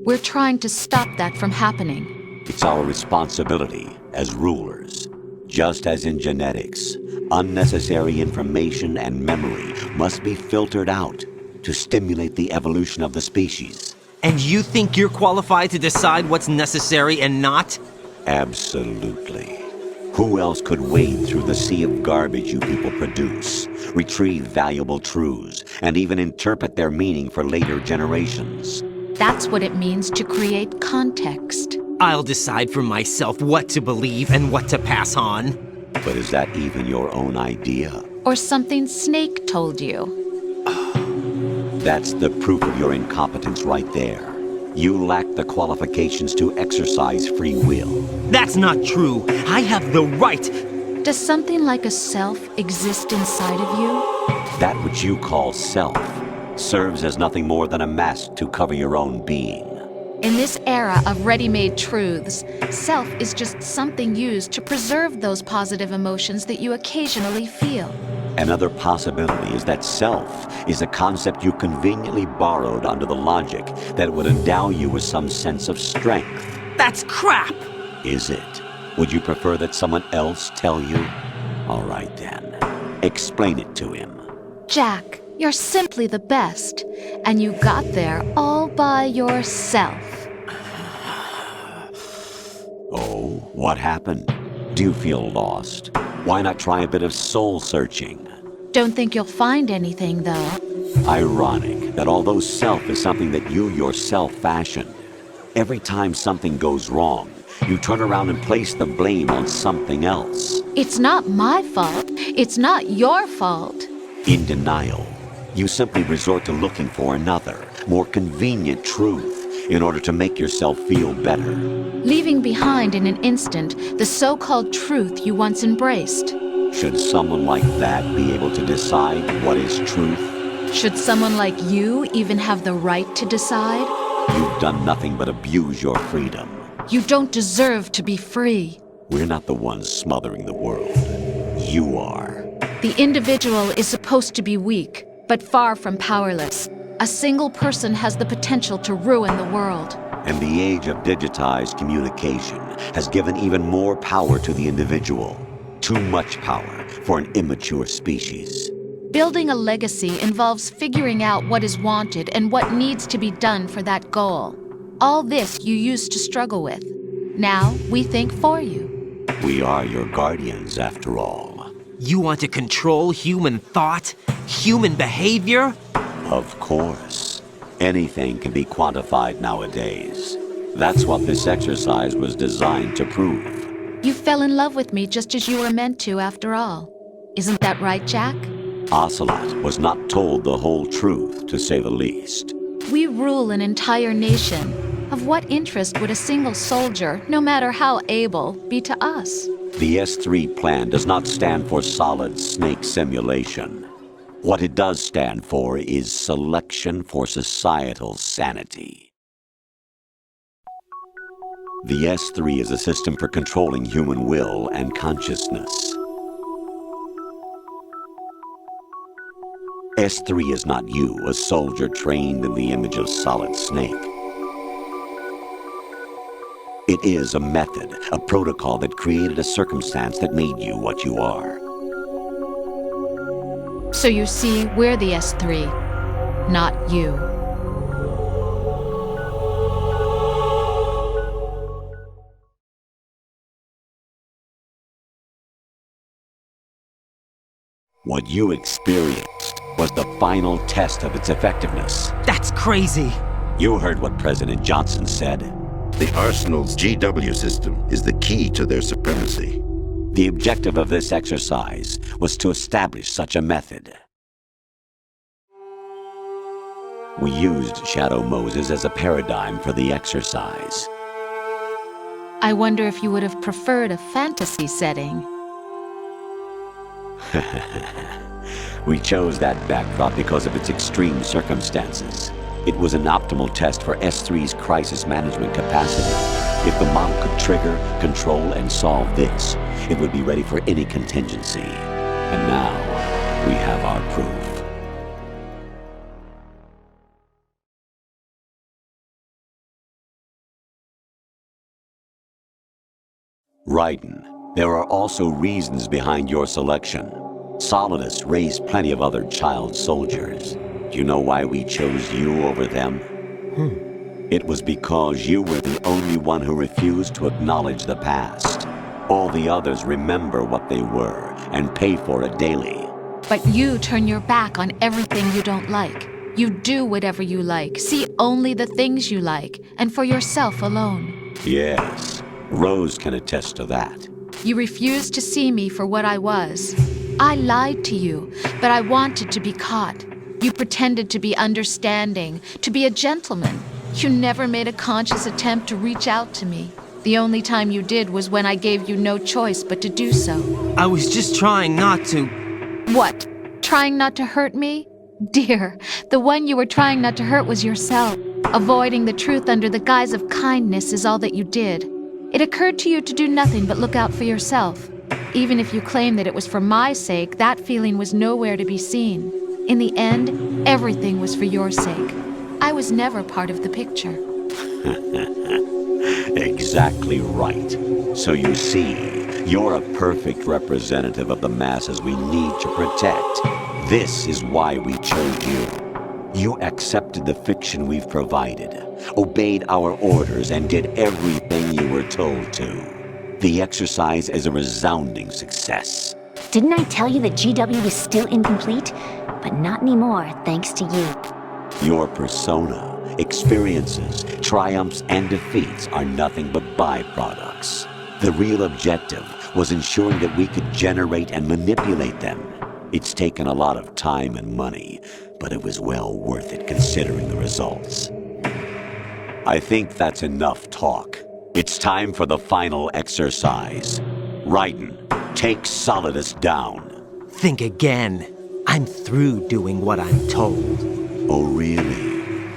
We're trying to stop that from happening. It's our responsibility as rulers. Just as in genetics, unnecessary information and memory must be filtered out to stimulate the evolution of the species. And you think you're qualified to decide what's necessary and not? Absolutely. Who else could wade through the sea of garbage you people produce, retrieve valuable truths, and even interpret their meaning for later generations? That's what it means to create context. I'll decide for myself what to believe and what to pass on. But is that even your own idea? Or something Snake told you? That's the proof of your incompetence right there. You lack the qualifications to exercise free will. That's not true. I have the right. Does something like a self exist inside of you? That which you call self serves as nothing more than a mask to cover your own being. In this era of ready-made truths, self is just something used to preserve those positive emotions that you occasionally feel. Another possibility is that self is a concept you conveniently borrowed under the logic that it would endow you with some sense of strength. That's crap! Is it? Would you prefer that someone else tell you? All right then. Explain it to him. Jack, you're simply the best, and you got there all by yourself. Oh, what happened? Do you feel lost? Why not try a bit of soul searching? Don't think you'll find anything, though. Ironic that although self is something that you yourself fashioned, every time something goes wrong, you turn around and place the blame on something else. It's not my fault. It's not your fault. In denial, you simply resort to looking for another, more convenient truth in order to make yourself feel better. Leaving behind in an instant the so-called truth you once embraced. Should someone like that be able to decide what is truth? Should someone like you even have the right to decide? You've done nothing but abuse your freedom. You don't deserve to be free. We're not the ones smothering the world. You are. The individual is supposed to be weak, but far from powerless. A single person has the potential to ruin the world. And the age of digitized communication has given even more power to the individual. Too much power for an immature species. Building a legacy involves figuring out what is wanted and what needs to be done for that goal. All this you used to struggle with. Now we think for you. We are your guardians, after all. You want to control human thought? Human behavior? Of course. Anything can be quantified nowadays. That's what this exercise was designed to prove. You fell in love with me just as you were meant to, after all. Isn't that right, Jack? Ocelot was not told the whole truth, to say the least. We rule an entire nation. Of what interest would a single soldier, no matter how able, be to us? The S3 plan does not stand for Solid Snake Simulation. What it does stand for is Selection for Societal Sanity. The S3 is a system for controlling human will and consciousness. S3 is not you, a soldier trained in the image of Solid Snake. It is a method, a protocol that created a circumstance that made you what you are. So you see, we're the S3, not you. What you experienced was the final test of its effectiveness. That's crazy. You heard what President Johnson said. The Arsenal's GW system is the key to their supremacy. The objective of this exercise was to establish such a method. We used Shadow Moses as a paradigm for the exercise. I wonder if you would have preferred a fantasy setting. We chose that backdrop because of its extreme circumstances. It was an optimal test for S3's crisis management capacity. If the model could trigger, control, and solve this, it would be ready for any contingency. And now, we have our proof. Raiden, there are also reasons behind your selection. Solidus raised plenty of other child soldiers. Do you know why we chose you over them? It was because you were the only one who refused to acknowledge the past. All the others remember what they were and pay for it daily. But you turn your back on everything you don't like. You do whatever you like, see only the things you like, and for yourself alone. Yes, Rose can attest to that. You refused to see me for what I was. I lied to you, but I wanted to be caught. You pretended to be understanding, to be a gentleman. You never made a conscious attempt to reach out to me. The only time you did was when I gave you no choice but to do so. I was just trying not to. What? Trying not to hurt me? Dear, the one you were trying not to hurt was yourself. Avoiding the truth under the guise of kindness is all that you did. It occurred to you to do nothing but look out for yourself. Even if you claim that it was for my sake, that feeling was nowhere to be seen. In the end, everything was for your sake. I was never part of the picture. Exactly right. So you see, you're a perfect representative of the masses we need to protect. This is why we chose you. You accepted the fiction we've provided, obeyed our orders, and did everything you were told to. The exercise is a resounding success. Didn't I tell you that GW was still incomplete? But not anymore, thanks to you. Your persona, experiences, triumphs, and defeats are nothing but byproducts. The real objective was ensuring that we could generate and manipulate them. It's taken a lot of time and money, but it was well worth it considering the results. I think that's enough talk. It's time for the final exercise. Raiden, take Solidus down. Think again. I'm through doing what I'm told. Oh, really?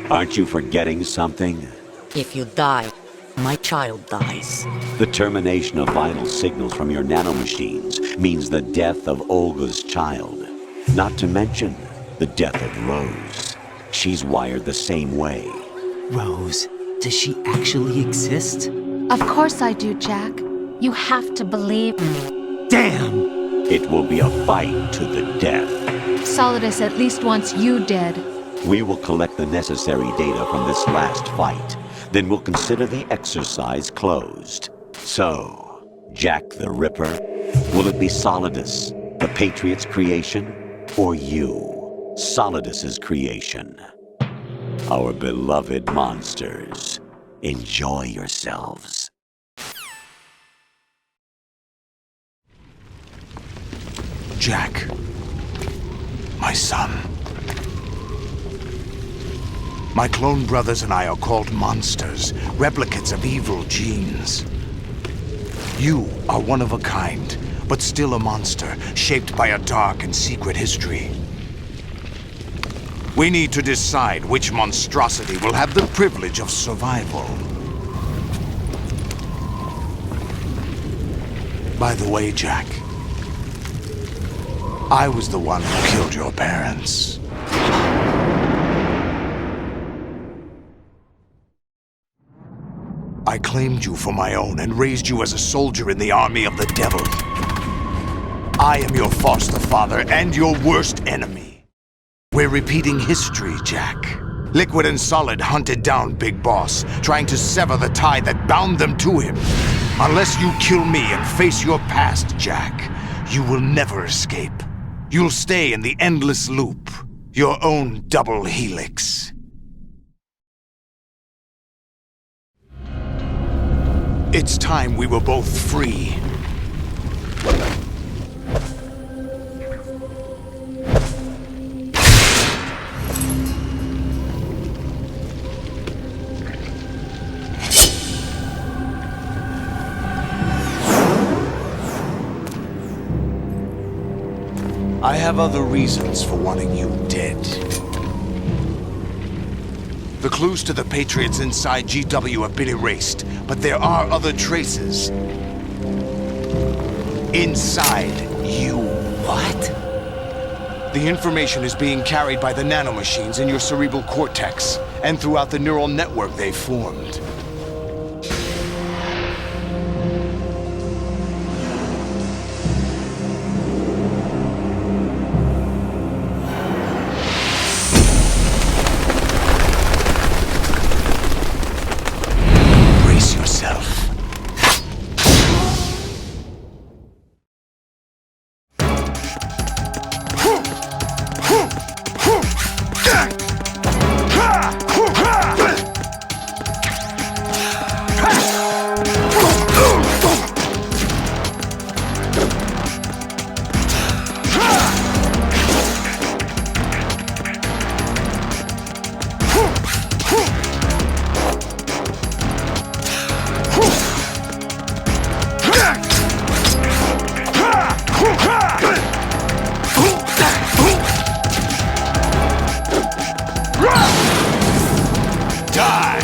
Aren't you forgetting something? If you die, my child dies. The termination of vital signals from your nanomachines means the death of Olga's child. Not to mention the death of Rose. She's wired the same way. Rose, does she actually exist? Of course I do, Jack. You have to believe me. Damn! It will be a fight to the death. Solidus at least wants you dead. We will collect the necessary data from this last fight. Then we'll consider the exercise closed. So, Jack the Ripper, will it be Solidus, the Patriot's creation, or you, Solidus's creation? Our beloved monsters, enjoy yourselves. Jack, my son. My clone brothers and I are called monsters, replicates of evil genes. You are one of a kind, but still a monster, shaped by a dark and secret history. We need to decide which monstrosity will have the privilege of survival. By the way, Jack, I was the one who killed your parents. I claimed you for my own and raised you as a soldier in the army of the devil. I am your foster father and your worst enemy. We're repeating history, Jack. Liquid and Solid hunted down Big Boss, trying to sever the tie that bound them to him. Unless you kill me and face your past, Jack, you will never escape. You'll stay in the endless loop, your own double helix. It's time we were both free. I have other reasons for wanting you dead. The clues to the Patriots inside GW have been erased, but there are other traces. Inside you. What? The information is being carried by the nanomachines in your cerebral cortex, and throughout the neural network they've formed. Die!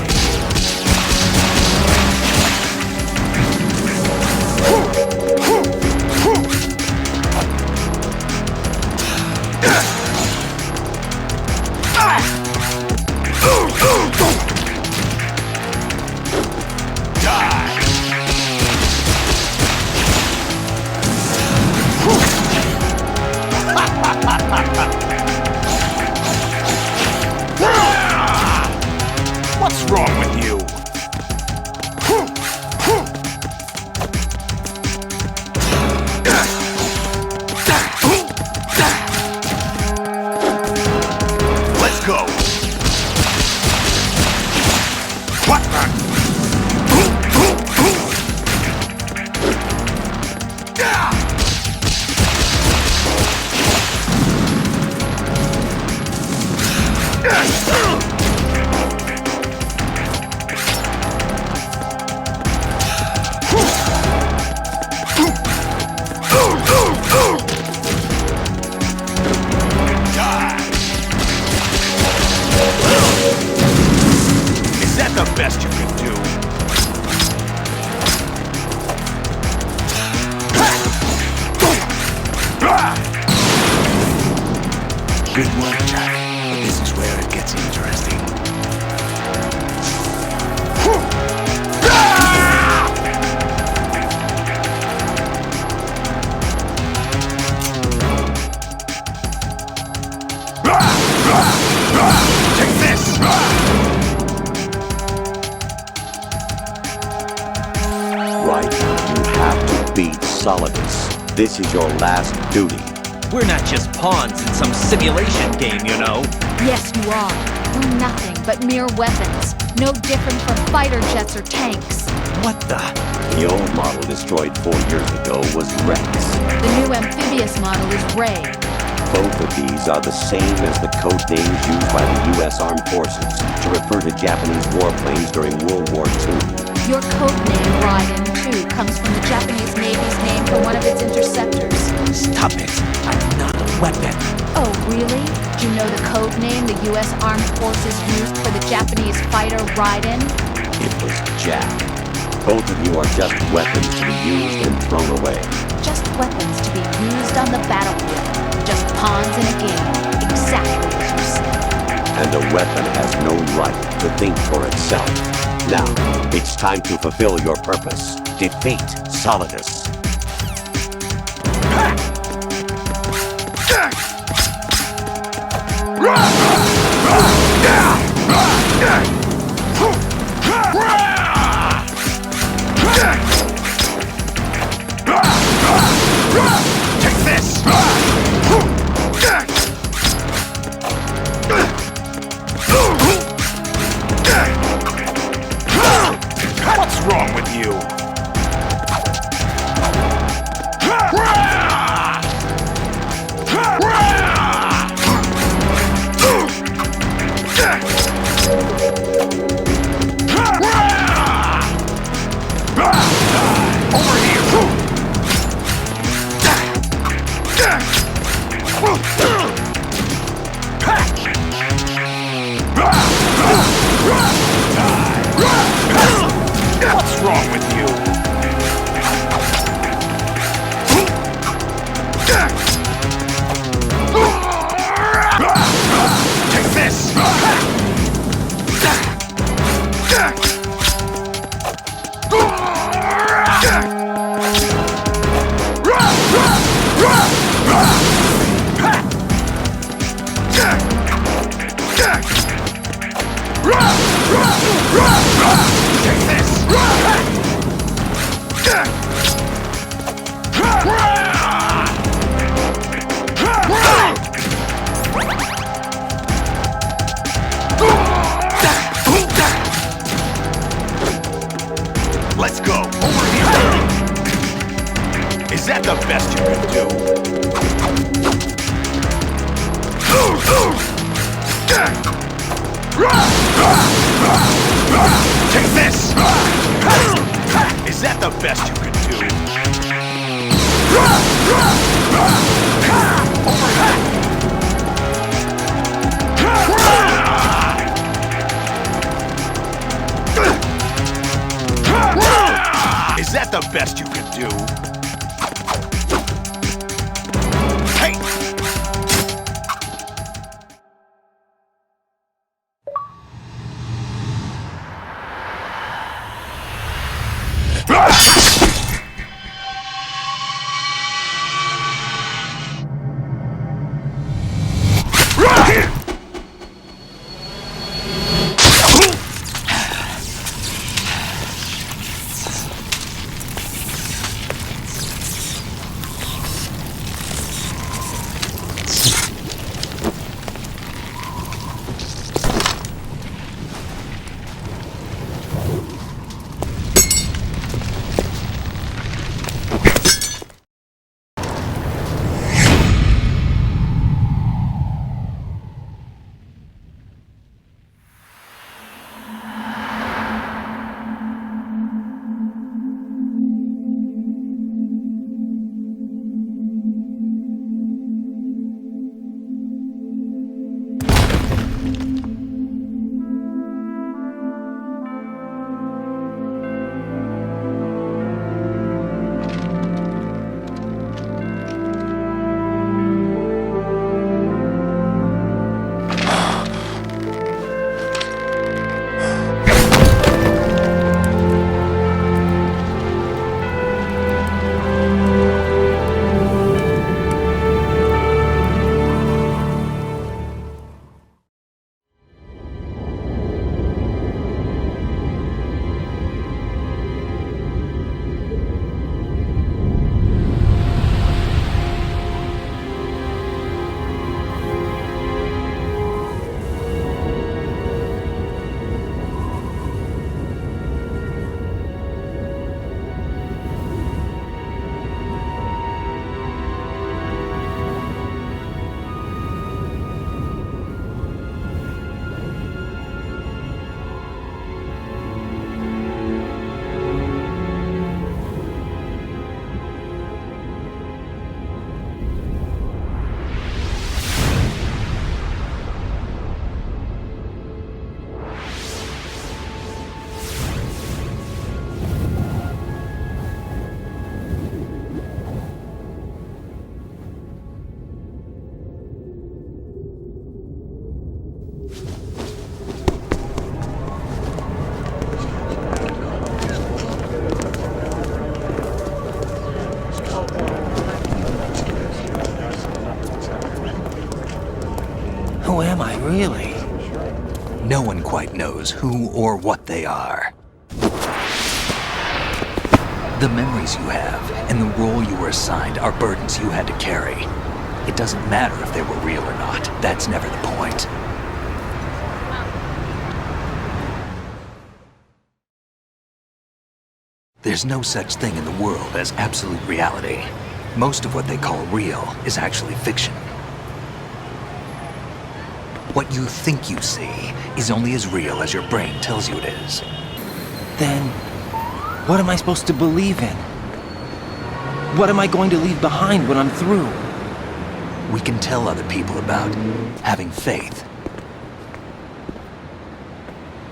What's wrong with you? Let's go. What the? Is that the best you can do? Good work, Jack. But this is where it gets interesting. Take this! Right, you have to beat Solidus. This is your last duty. We're not just pawns in some simulation game, you know. Yes, you are. We're nothing but mere weapons. No different from fighter jets or tanks. What the? The old model destroyed 4 years ago was Rex. The new amphibious model is Ray. Both of these are the same as the code names used by the U.S. Armed Forces to refer to Japanese warplanes during World War II. Your code name, Raiden, too, comes from the Japanese Navy's name for one of its interceptors. Stop it. I'm not a weapon. Oh, really? Do you know the code name the U.S. Armed Forces used for the Japanese fighter Raiden? It was Jack. Both of you are just weapons to be used and thrown away. Just weapons to be used on the battlefield. Just pawns in a game. Exactly as you said. And a weapon has no right to think for itself. Now, it's time to fulfill your purpose. Defeat Solidus. Take this! What's wrong with you? Over here! What's wrong with you? Take this! Take this! Let's go! Over here! Is that the best you can do? Take this! Is that the best you can do? Over here! the best you can do. Hey! Who am I, really? No one quite knows who or what they are. The memories you have and the role you were assigned are burdens you had to carry. It doesn't matter if they were real or not. That's never the point. There's no such thing in the world as absolute reality. Most of what they call real is actually fiction. What you think you see is only as real as your brain tells you it is. Then, what am I supposed to believe in? What am I going to leave behind when I'm through? We can tell other people about having faith.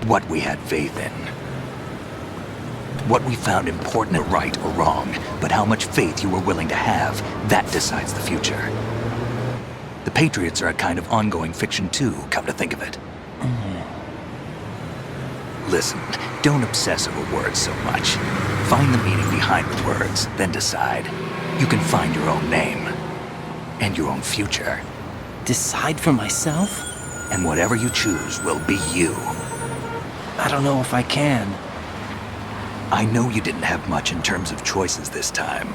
What we had faith in. What we found important or right or wrong, but how much faith you were willing to have, that decides the future. The Patriots are a kind of ongoing fiction too, come to think of it. Listen, don't obsess over words so much. Find the meaning behind the words, then decide. You can find your own name. And your own future. Decide for myself? And whatever you choose will be you. I don't know if I can. I know you didn't have much in terms of choices this time.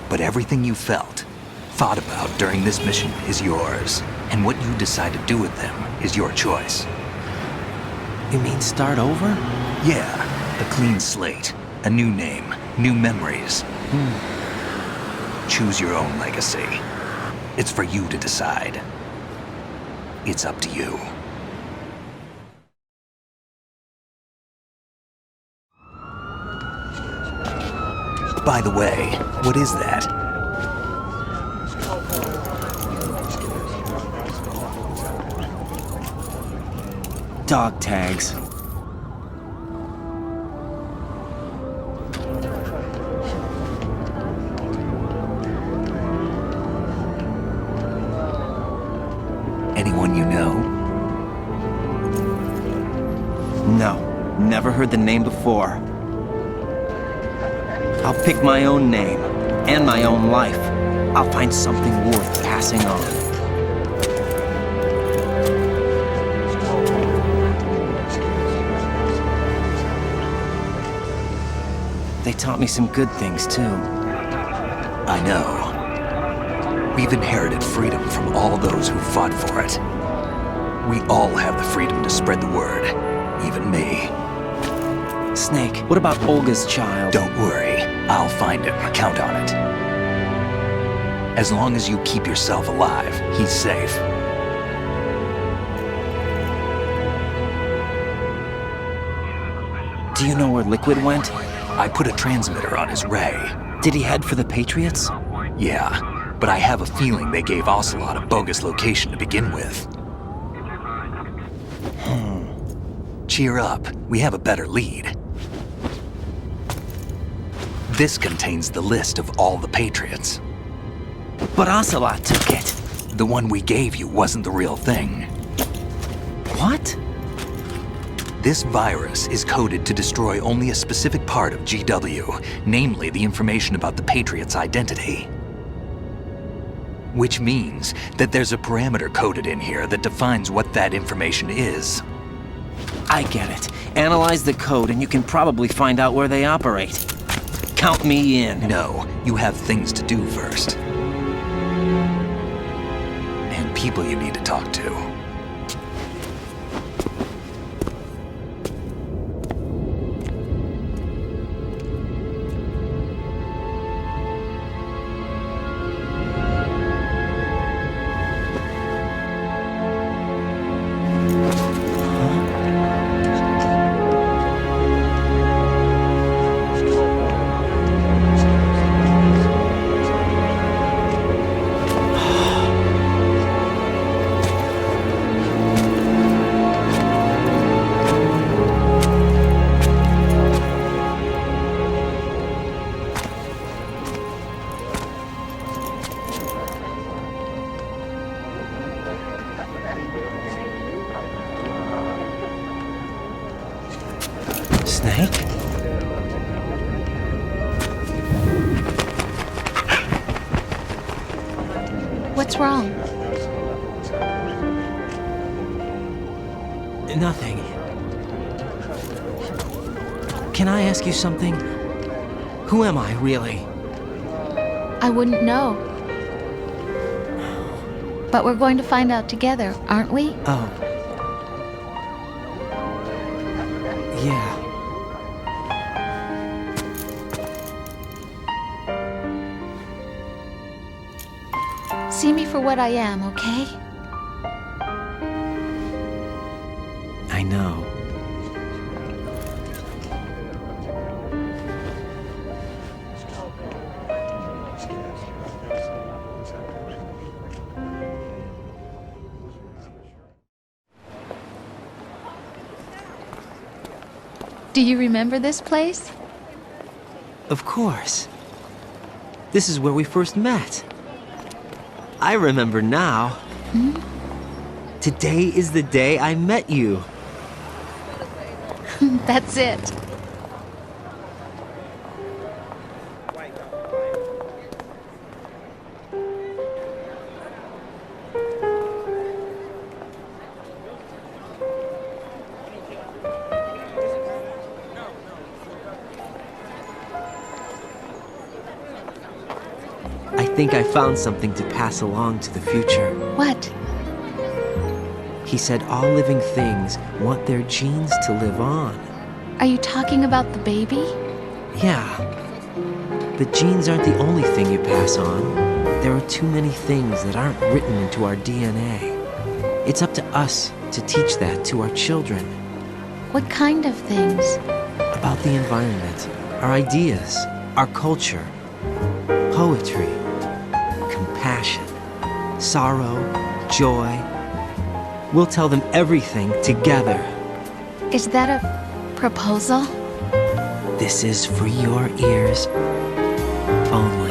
But everything you felt, thought about during this mission is yours. And what you decide to do with them is your choice. You mean start over? Yeah, a clean slate, a new name, new memories. Choose your own legacy. It's for you to decide. It's up to you. By the way, what is that? Dog tags. Anyone you know? No, never heard the name before. I'll pick my own name, and my own life. I'll find something worth passing on. They taught me some good things, too. I know. We've inherited freedom from all those who fought for it. We all have the freedom to spread the word, even me. Snake, what about Olga's child? Don't worry, I'll find him. Count on it. As long as you keep yourself alive, he's safe. Do you know where Liquid went? I put a transmitter on his ray. Did he head for the Patriots? Yeah, but I have a feeling they gave Ocelot a bogus location to begin with. Cheer up, we have a better lead. This contains the list of all the Patriots. But Ocelot took it. The one we gave you wasn't the real thing. What? This virus is coded to destroy only a specific part of GW, namely the information about the Patriots' identity. Which means that there's a parameter coded in here that defines what that information is. I get it. Analyze the code and you can probably find out where they operate. Count me in. No, you have things to do first. And people you need to talk to. Snake? What's wrong? Nothing. Can I ask you something? Who am I, really? I wouldn't know. But we're going to find out together, aren't we? Oh. Yeah. See me for what I am, okay? I know. Do you remember this place? Of course. This is where we first met. I remember now. Hmm? Today is the day I met you. That's it. I think I found something to pass along to the future. What? He said all living things want their genes to live on. Are you talking about the baby? Yeah. The genes aren't the only thing you pass on. There are too many things that aren't written into our DNA. It's up to us to teach that to our children. What kind of things? About the environment, our ideas, our culture, poetry, compassion, sorrow, joy. We'll tell them everything together. Is that a proposal? This is for your ears only.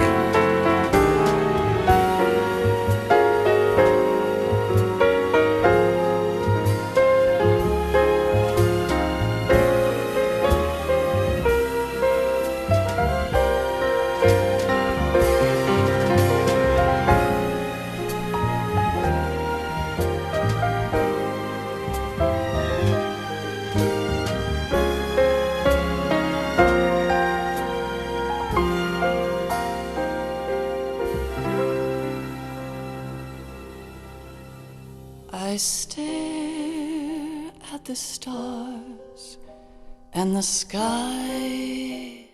at the stars and the sky.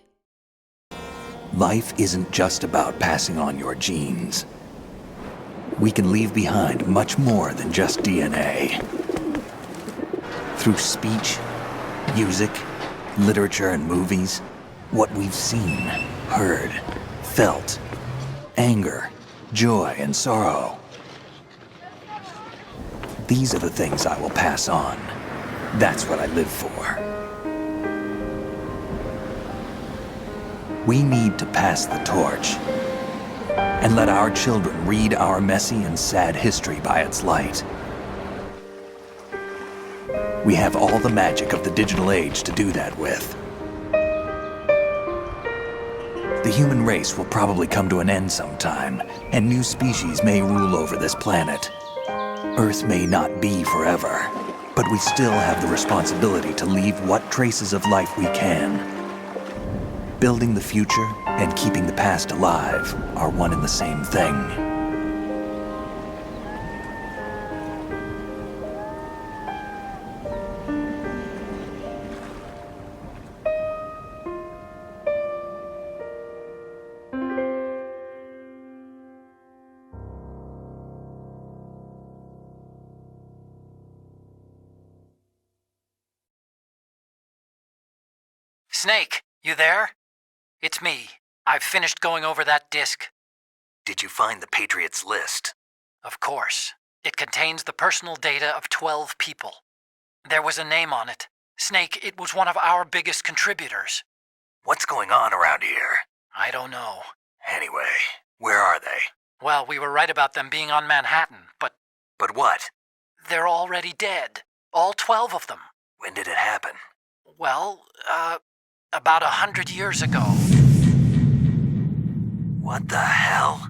Life isn't just about passing on your genes. We can leave behind much more than just DNA. Through speech, music, literature, and movies, what we've seen, heard, felt, anger, joy, and sorrow. These are the things I will pass on. That's what I live for. We need to pass the torch and let our children read our messy and sad history by its light. We have all the magic of the digital age to do that with. The human race will probably come to an end sometime, and new species may rule over this planet. Earth may not be forever, but we still have the responsibility to leave what traces of life we can. Building the future and keeping the past alive are one and the same thing. Snake, you there? It's me. I've finished going over that disk. Did you find the Patriots list? Of course. It contains the personal data of 12 people. There was a name on it. Snake, it was one of our biggest contributors. What's going on around here? I don't know. Anyway, where are they? Well, we were right about them being on Manhattan, but... But what? They're already dead. All 12 of them. When did it happen? Well, about 100 years ago. What the hell?